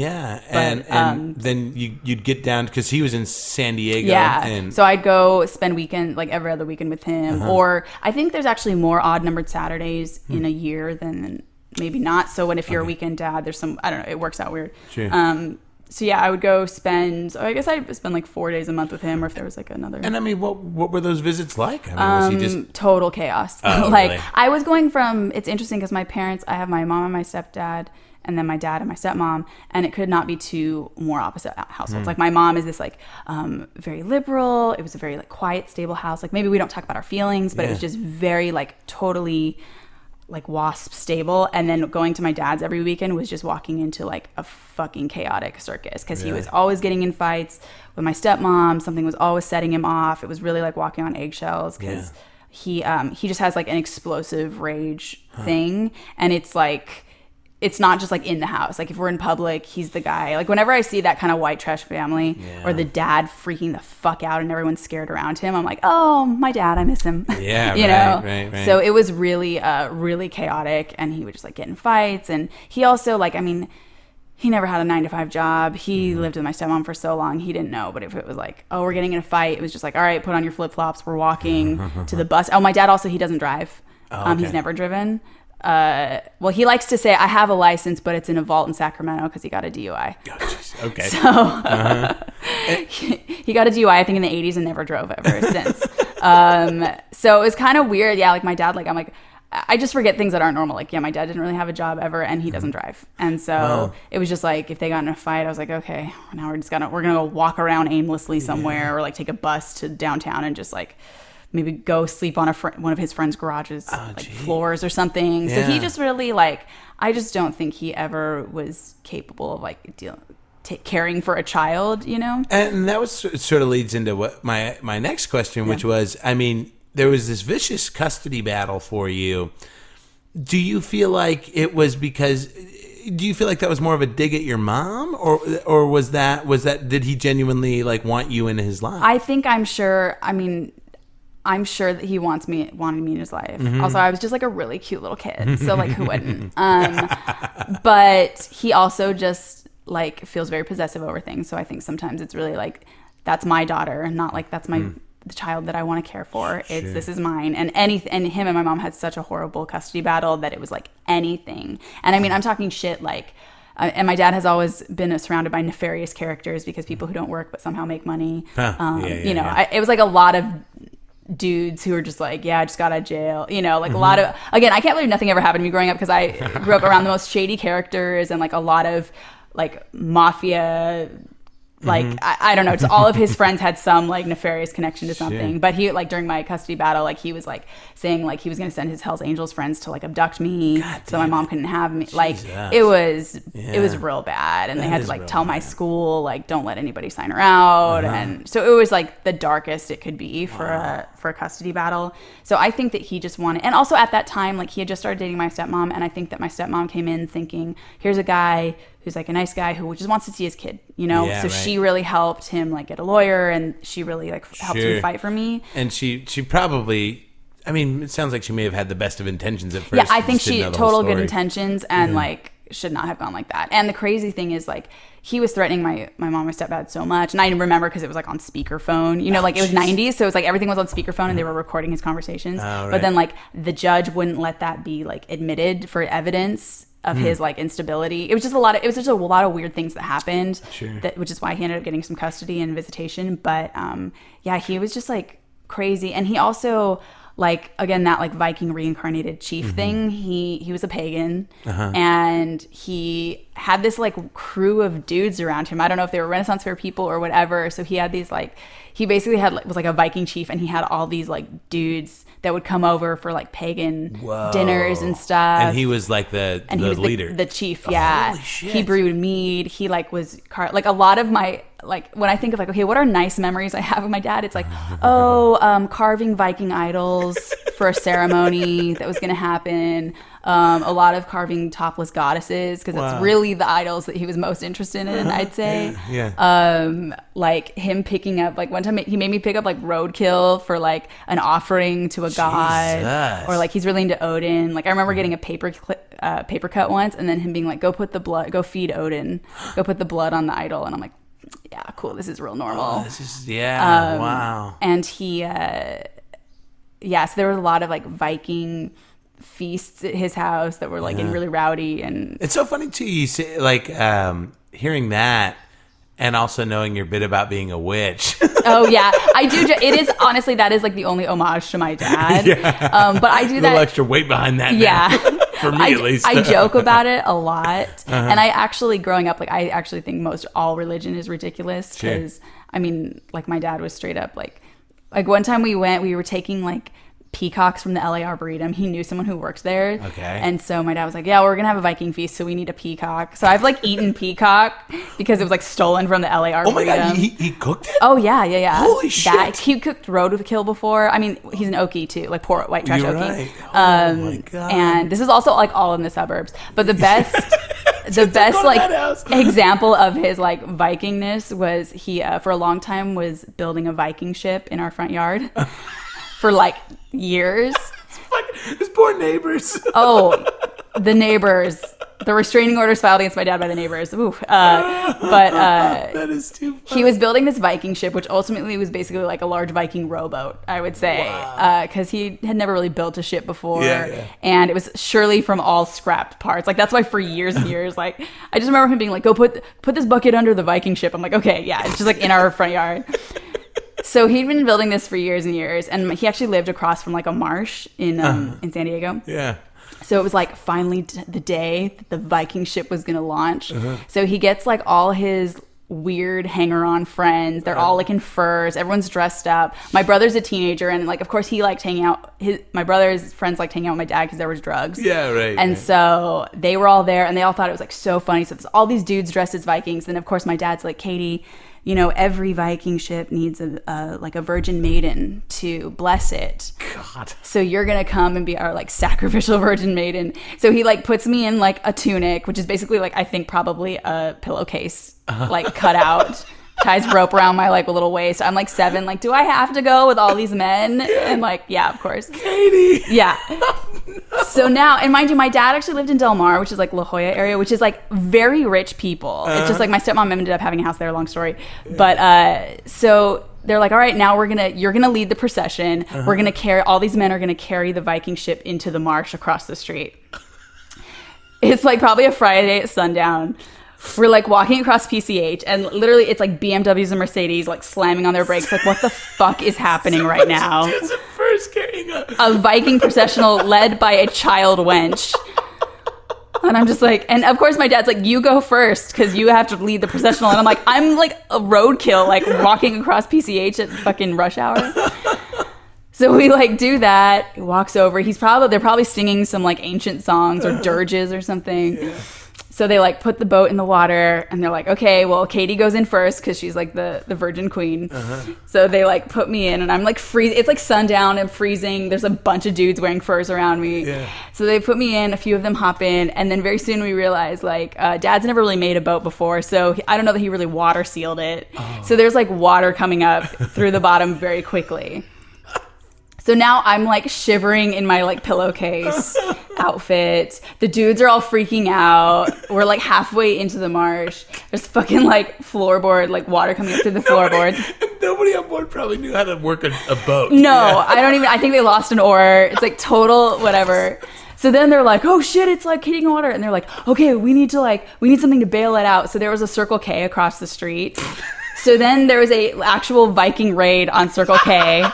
and then you'd get down because he was in San Diego. Yeah. And so I'd go spend weekend, like every other weekend with him. Or I think there's actually more odd numbered Saturdays in a year than maybe not. So if you're a weekend dad, there's some, I don't know, it works out weird. Sure. So yeah, I would go spend, I guess I'd spend like 4 days a month with him, or if there was like another. And I mean, what were those visits like? I mean, was he just total chaos? Like really? I was going from, it's interesting because my parents, I have my mom and my stepdad, and then my dad and my stepmom, and it could not be two more opposite households. Like my mom is this like very liberal. It was a very like quiet, stable house. Like maybe we don't talk about our feelings, but it was just very like totally like WASP stable. And then going to my dad's every weekend was just walking into like a fucking chaotic circus because he was always getting in fights with my stepmom. Something was always setting him off. It was really like walking on eggshells because he just has like an explosive rage thing. And it's like, it's not just like in the house. Like if we're in public, he's the guy. Like whenever I see that kind of white trash family or the dad freaking the fuck out and everyone's scared around him, I'm like, oh, my dad, I miss him. Yeah, you know? Right. So it was really, really chaotic, and he would just like get in fights. And he also like, I mean, he never had a 9-to-5 job. He lived with my stepmom for so long. He didn't know. But if it was like, oh, we're getting in a fight, it was just like, all right, put on your flip-flops. We're walking to the bus. Oh, my dad also, he doesn't drive. He's never driven. Well, he likes to say, I have a license, but it's in a vault in Sacramento because he got a DUI. Oh, okay. So he got a DUI, I think, in the 80s and never drove ever since. So it was kind of weird. Yeah, like my dad, like I'm like, I just forget things that aren't normal. Like, yeah, my dad didn't really have a job ever, and he doesn't drive. And so it was just like, if they got in a fight, I was like, okay, now we're gonna go walk around aimlessly somewhere or like take a bus to downtown and just like maybe go sleep on one of his friend's garages, floors or something. So he just really like, I just don't think he ever was capable of like caring for a child, you know? And that was sort of leads into what my next question, which was, I mean, there was this vicious custody battle for you. Do you feel like it was because, do you feel like that was more of a dig at your mom, or was that, did he genuinely like want you in his life? I'm sure that he wanted me in his life. Also, I was just like a really cute little kid, so like who wouldn't? But he also just like feels very possessive over things. So I think sometimes it's really like, that's my daughter, and not like that's the child that I want to care for. It's this is mine. And him and my mom had such a horrible custody battle that it was like anything. And I mean, I'm talking shit like. And my dad has always been surrounded by nefarious characters because people who don't work but somehow make money. It was like a lot of dudes who were just like, I just got out of jail, you know, like a lot of, again, I can't believe nothing ever happened to me growing up because I grew up around the most shady characters and like a lot of like mafia Like, I don't know. It's all of his friends had some like nefarious connection to something. Sure. But he like during my custody battle, like he was like saying like he was going to send his Hell's Angels friends to like abduct me, so my mom couldn't have me. Like it was real bad, and they had to like tell my school like don't let anybody sign her out, and so it was like the darkest it could be for a custody battle. So I think that he just wanted, and also at that time like he had just started dating my stepmom, and I think that my stepmom came in thinking here's a guy who's like a nice guy who just wants to see his kid, you know? Yeah, so she really helped him like get a lawyer, and she really like helped him fight for me. And she probably, I mean, it sounds like she may have had the best of intentions at first. Yeah, I think she total good intentions, and like should not have gone like that. And the crazy thing is like he was threatening my mom and stepdad so much, and I remember because it was like on speakerphone, you know, like it was 90s, so it was like everything was on speakerphone and they were recording his conversations. But then like the judge wouldn't let that be like admitted for evidence of his like instability. It was just a lot of weird things that happened, which is why he ended up getting some custody and visitation. But yeah, he was just like crazy. And he also like, again, that like Viking reincarnated chief thing, he was a pagan, and he had this like crew of dudes around him. I don't know if they were Renaissance fair people or whatever. So he had these like, he basically was like a Viking chief, and he had all these like dudes that would come over for like pagan dinners and stuff. And he was like the leader, the chief. Yeah. Holy shit. He brewed mead. He like was like a lot of my, like when I think of like, okay, what are nice memories I have of my dad? It's like, carving Viking idols for a ceremony that was going to happen. A lot of carving topless goddesses, because it's really the idols that he was most interested in, I'd say. Like him picking up, like one time he made me pick up like roadkill for like an offering to a god, or like he's really into Odin. Like I remember getting a paper cut once, and then him being like, go feed Odin, go put the blood on the idol, and I'm like, yeah, cool, this is real normal. Wow. And he so there was a lot of like Viking feasts at his house that were like really rowdy. And it's so funny too, you say like hearing that and also knowing your bit about being a witch. Oh yeah, I do. It is honestly, that is like the only homage to my dad. But I do that. A little extra weight behind that. Yeah. For me at least. I joke about it a lot. And I actually, growing up, like I actually think most all religion is ridiculous, because I mean, like my dad was straight up like one time we were taking like peacocks from the LA Arboretum. He knew someone who worked there. Okay. And so my dad was like, yeah, we're going to have a Viking feast, so we need a peacock. So I've like eaten peacock because it was like stolen from the LA Arboretum. Oh my God, he cooked it? Oh yeah. Holy shit. He cooked roadkill before. I mean, he's an Okie too, like poor white trash Okie. Right. Oh my God. And this is also like all in the suburbs. But the best... the best like example of his like Vikingness was he for a long time was building a Viking ship in our front yard for like years. His poor neighbors. Oh, the neighbors. The restraining orders filed against my dad by the neighbors. That is too funny. He was building this Viking ship, which ultimately was basically like a large Viking rowboat, I would say, because he had never really built a ship before, and it was surely from all scrapped parts. Like that's why for years and years, like I just remember him being like, "Go put this bucket under the Viking ship." I'm like, "Okay, yeah." It's just like in our front yard. So he'd been building this for years and years, and he actually lived across from like a marsh in San Diego. Yeah. So it was like finally the day that the Viking ship was going to launch. So he gets like all his weird hanger-on friends. They're all like in furs. Everyone's dressed up. My brother's a teenager, and like of course he liked hanging out. My brother's friends liked hanging out with my dad because there was drugs. Yeah, right. And so they were all there, and they all thought it was like so funny. So there's all these dudes dressed as Vikings, and of course my dad's like, Katie, you know, every Viking ship needs a virgin maiden to bless it. God. So you're going to come and be our like sacrificial virgin maiden. So he like puts me in like a tunic, which is basically like, I think probably a pillowcase, like cut out, ties rope around my like little waist. I'm like 7. Like, do I have to go with all these men? And like, yeah, of course. Katie. Yeah. No. So now, and mind you, my dad actually lived in Del Mar, which is like La Jolla area, which is like very rich people. It's just like my stepmom ended up having a house there, long story. But so they're like, all right, now you're gonna lead the procession. We're gonna carry, all these men are gonna carry the Viking ship into the marsh across the street. It's like probably a Friday at sundown. We're like walking across PCH, and literally it's like BMWs and Mercedes like slamming on their brakes. Like, what the fuck is happening right now? First carrying a Viking processional led by a child wench. And I'm just like, and of course my dad's like, you go first because you have to lead the processional. And I'm like a roadkill, like walking across PCH at fucking rush hour. So we like do that. He walks over. They're probably singing some like ancient songs or dirges or something. Yeah. So they like put the boat in the water and they're like, okay, well, Katie goes in first because she's like the virgin queen. So they like put me in and I'm like freezing. It's like sundown. I'm freezing. There's a bunch of dudes wearing furs around me. Yeah. So they put me in. A few of them hop in. And then very soon we realize like Dad's never really made a boat before. So I don't know that he really water sealed it. Oh. So there's like water coming up through the bottom very quickly. So now I'm like shivering in my like pillowcase outfit. The dudes are all freaking out. We're like halfway into the marsh. There's fucking like floorboard, like water coming up through the floorboards. Nobody on board probably knew how to work a boat. No, yeah. I think they lost an oar. It's like total whatever. So then they're like, oh shit, it's like hitting water. And they're like, okay, we need something to bail it out. So there was a Circle K across the street. So then there was a actual Viking raid on Circle K.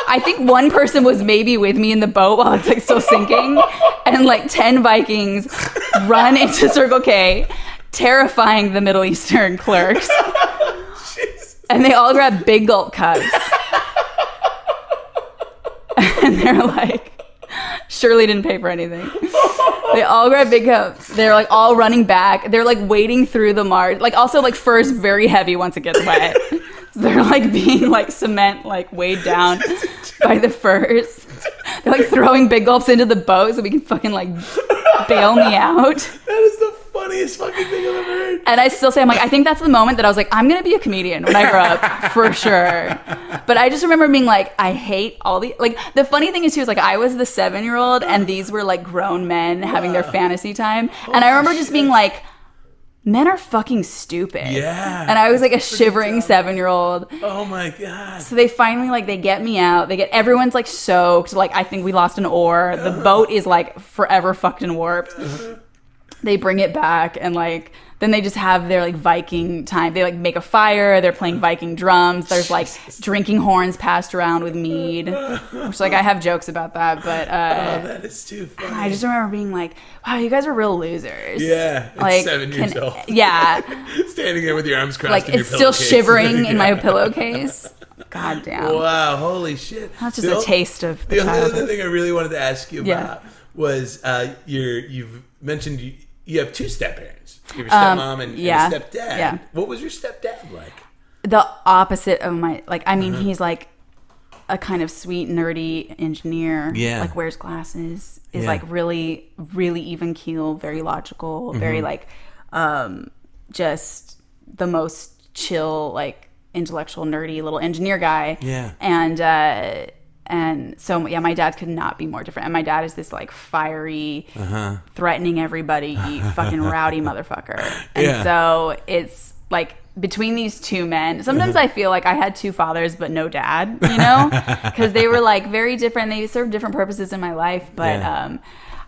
I think one person was maybe with me in the boat while it's like still sinking, and like 10 Vikings run into Circle K, terrifying the Middle Eastern clerks. And they all grab big gulp cups. And they're like, Shirley didn't pay for anything. They all grab big cups. They're like all running back. They're like wading through the marsh. Like also like fur's very heavy once it gets wet. They're like being like cement like weighed down by the furs. They're like throwing big gulps into the boat so we can fucking like bail me out. That is the funniest fucking thing I've ever heard. And I still say, I'm like, I think that's the moment that I was like, I'm gonna be a comedian when I grow up for sure. But I just remember being like, I hate all the like. The funny thing is, too, is like I was the 7-year-old and these were like grown men having their fantasy time, and I remember just being like, men are fucking stupid. Yeah. And I was like a shivering 7-year-old. Oh my God. So they finally like, they get me out. Everyone's like soaked. Like I think we lost an oar. The boat is like forever fucked and warped. They bring it back and like, then they just have their like Viking time. They like make a fire. They're playing Viking drums. There's like drinking horns passed around with mead. Which like I have jokes about that, but that is too funny. I just remember being like, wow, you guys are real losers. Yeah, like 7 years old. Yeah, standing there with your arms crossed. Like in your it's still pillowcase. shivering in my pillowcase. God damn. Wow, holy shit. That's just a taste of the childhood. The other thing I really wanted to ask you about was you've mentioned you have 2 step-parents. You have your stepmom and a stepdad. Yeah. What was your stepdad like? The opposite of my, like, I mean, he's like a kind of sweet, nerdy engineer. Yeah. Like wears glasses, is like really, really even keel, very logical, very like just the most chill, like intellectual, nerdy little engineer guy. Yeah. And so, yeah, my dad could not be more different. And my dad is this, like, fiery, threatening everybody, fucking rowdy motherfucker. And so it's, like, between these 2 men, sometimes I feel like I had 2 fathers but no dad, you know? Because they were, like, very different. They served different purposes in my life. But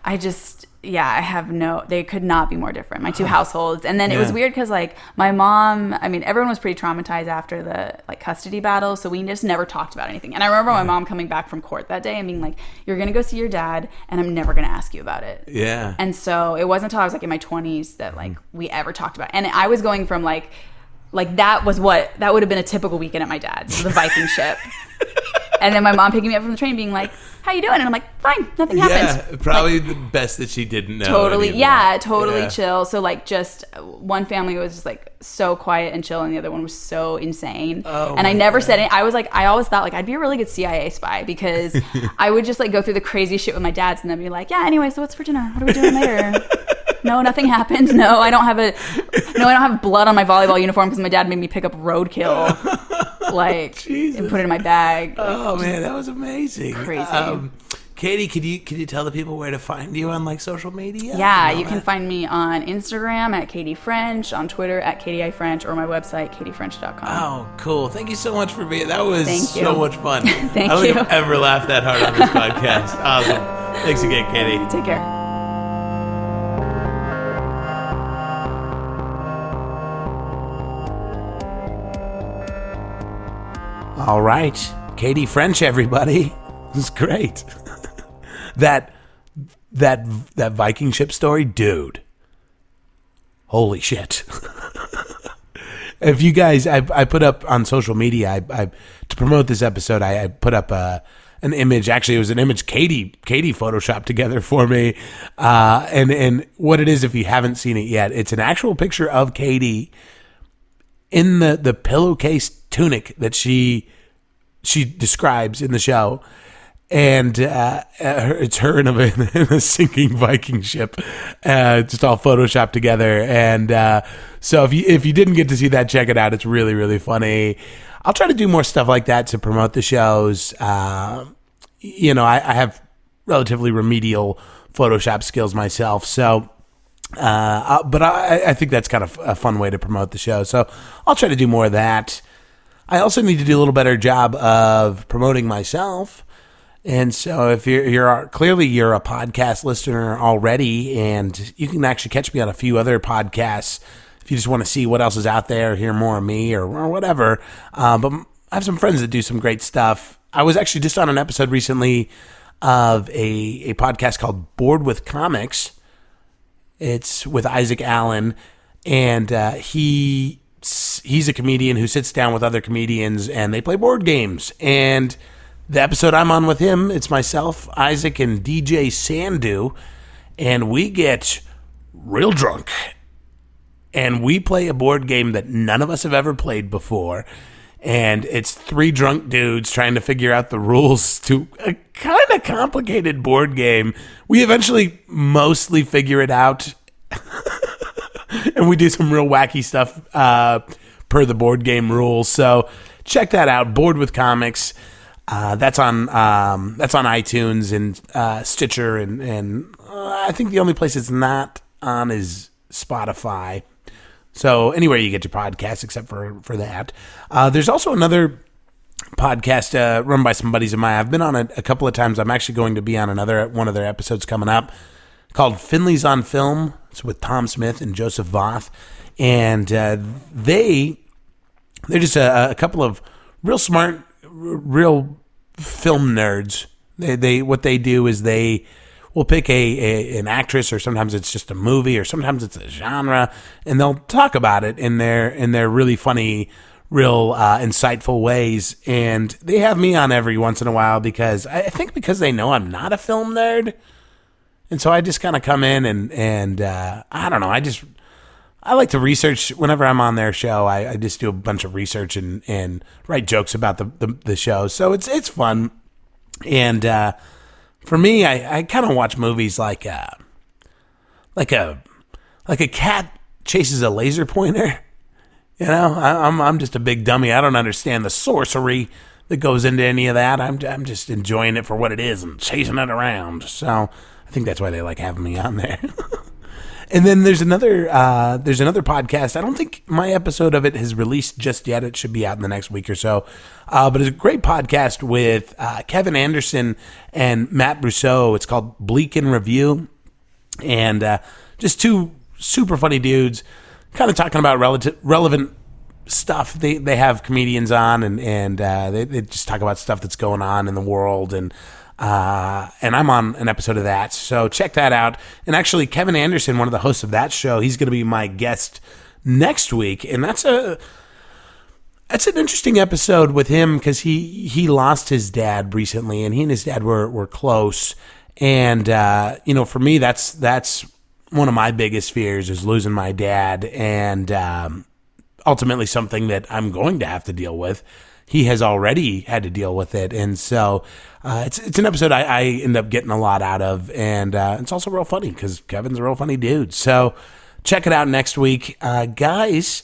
I just... they could not be more different, my 2 households. And then it was weird because like my mom, I mean, everyone was pretty traumatized after the like custody battle. So we just never talked about anything. And I remember my mom coming back from court that day and being like, you're going to go see your dad and I'm never going to ask you about it. Yeah. And so it wasn't until I was like in my 20s that like we ever talked about it. And I was going from like that would have been a typical weekend at my dad's, the Viking ship. And then my mom picking me up from the train being like, how you doing? And I'm like, fine, nothing happened. Yeah, probably like, the best that she didn't know. Totally, totally chill. So like just one family was just like so quiet and chill and the other one was so insane. Oh, and I never said it. I always thought like I'd be a really good CIA spy because I would just like go through the crazy shit with my dads and then be like, yeah, anyway, so what's for dinner? What are we doing later? No, nothing happened. No, I don't have blood on my volleyball uniform because my dad made me pick up roadkill, like, and put it in my bag. Like, oh man, that was amazing. Crazy. Katie, could you tell the people where to find you on like social media? Yeah, you can find me on Instagram at Katy French, on Twitter at Katy French, or my website katyfrench.com. Oh, cool! Thank you so much for being. That was so much fun. Thank you. I don't think I've ever laughed that hard on this podcast. Awesome. Thanks again, Katie. Take care. All right, Katy French, everybody. This is great. That that Viking ship story, dude, holy shit. If you guys, I put up on social media, I to promote this episode, I put up an image. Actually, it was an image Katy photoshopped together for me. And what it is, if you haven't seen it yet, it's an actual picture of Katy in the pillowcase tunic that she describes in the show. And it's her in a sinking Viking ship, just all photoshopped together. And so if you didn't get to see that, check it out. It's really, really funny. I'll try to do more stuff like that to promote the shows. I have relatively remedial Photoshop skills myself, so but I think that's kind of a fun way to promote the show. So I'll try to do more of that. I also need to do a little better job of promoting myself. And so if you're clearly a podcast listener already, and you can actually catch me on a few other podcasts if you just want to see what else is out there, hear more of me or whatever. But I have some friends that do some great stuff. I was actually just on an episode recently of a podcast called Bored with Comics. It's with Isaac Allen, and he's a comedian who sits down with other comedians and they play board games. And the episode I'm on with him, it's myself, Isaac, and DJ Sandu, and we get real drunk. And we play a board game that none of us have ever played before. And it's three drunk dudes trying to figure out the rules to a kind of complicated board game. We eventually mostly figure it out. And we do some real wacky stuff per the board game rules. So check that out, Bored with Comics. That's on iTunes and Stitcher, and I think the only place it's not on is Spotify. So anywhere you get your podcasts, except for that. There's also another podcast run by some buddies of mine. I've been on it a couple of times. I'm actually going to be on one of their episodes coming up, called Finley's on Film. It's with Tom Smith and Joseph Voth, and they're just a couple of real smart, real film nerds. They what they do is they will pick an actress, or sometimes it's just a movie, or sometimes it's a genre, and they'll talk about it in their really funny, real insightful ways. And they have me on every once in a while because because they know I'm not a film nerd, and so I just kind of come in and I don't know. I like to research whenever I'm on their show. I just do a bunch of research and write jokes about the show. So it's fun. And for me, I kind of watch movies like a cat chases a laser pointer. You know, I'm just a big dummy. I don't understand the sorcery that goes into any of that. I'm just enjoying it for what it is and chasing it around. So I think that's why they like having me on there. And then there's another podcast. I don't think my episode of it has released just yet. It should be out in the next week or so. But it's a great podcast with Kevin Anderson and Matt Brousseau. It's called Bleak in Review. And just two super funny dudes kind of talking about relevant stuff. They have comedians on and they just talk about stuff that's going on in the world, and I'm on an episode of that, so check that out. And actually, Kevin Anderson, one of the hosts of that show, he's going to be my guest next week, and that's an interesting episode with him because he lost his dad recently, and he and his dad were close. And for me, that's one of my biggest fears is losing my dad, and ultimately something that I'm going to have to deal with. He has already had to deal with it, and so it's an episode I end up getting a lot out of, and it's also real funny because Kevin's a real funny dude. So check it out next week. Guys,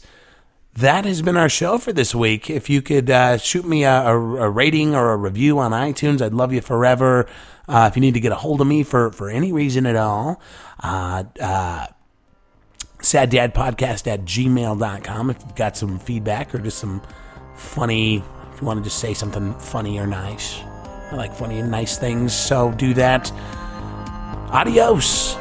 that has been our show for this week. If you could shoot me a rating or a review on iTunes, I'd love you forever. If you need to get a hold of me for any reason at all, saddadpodcast@gmail.com if you've got some feedback or just some funny, if you want to just say something funny or nice. I like funny and nice things, so do that. Adios.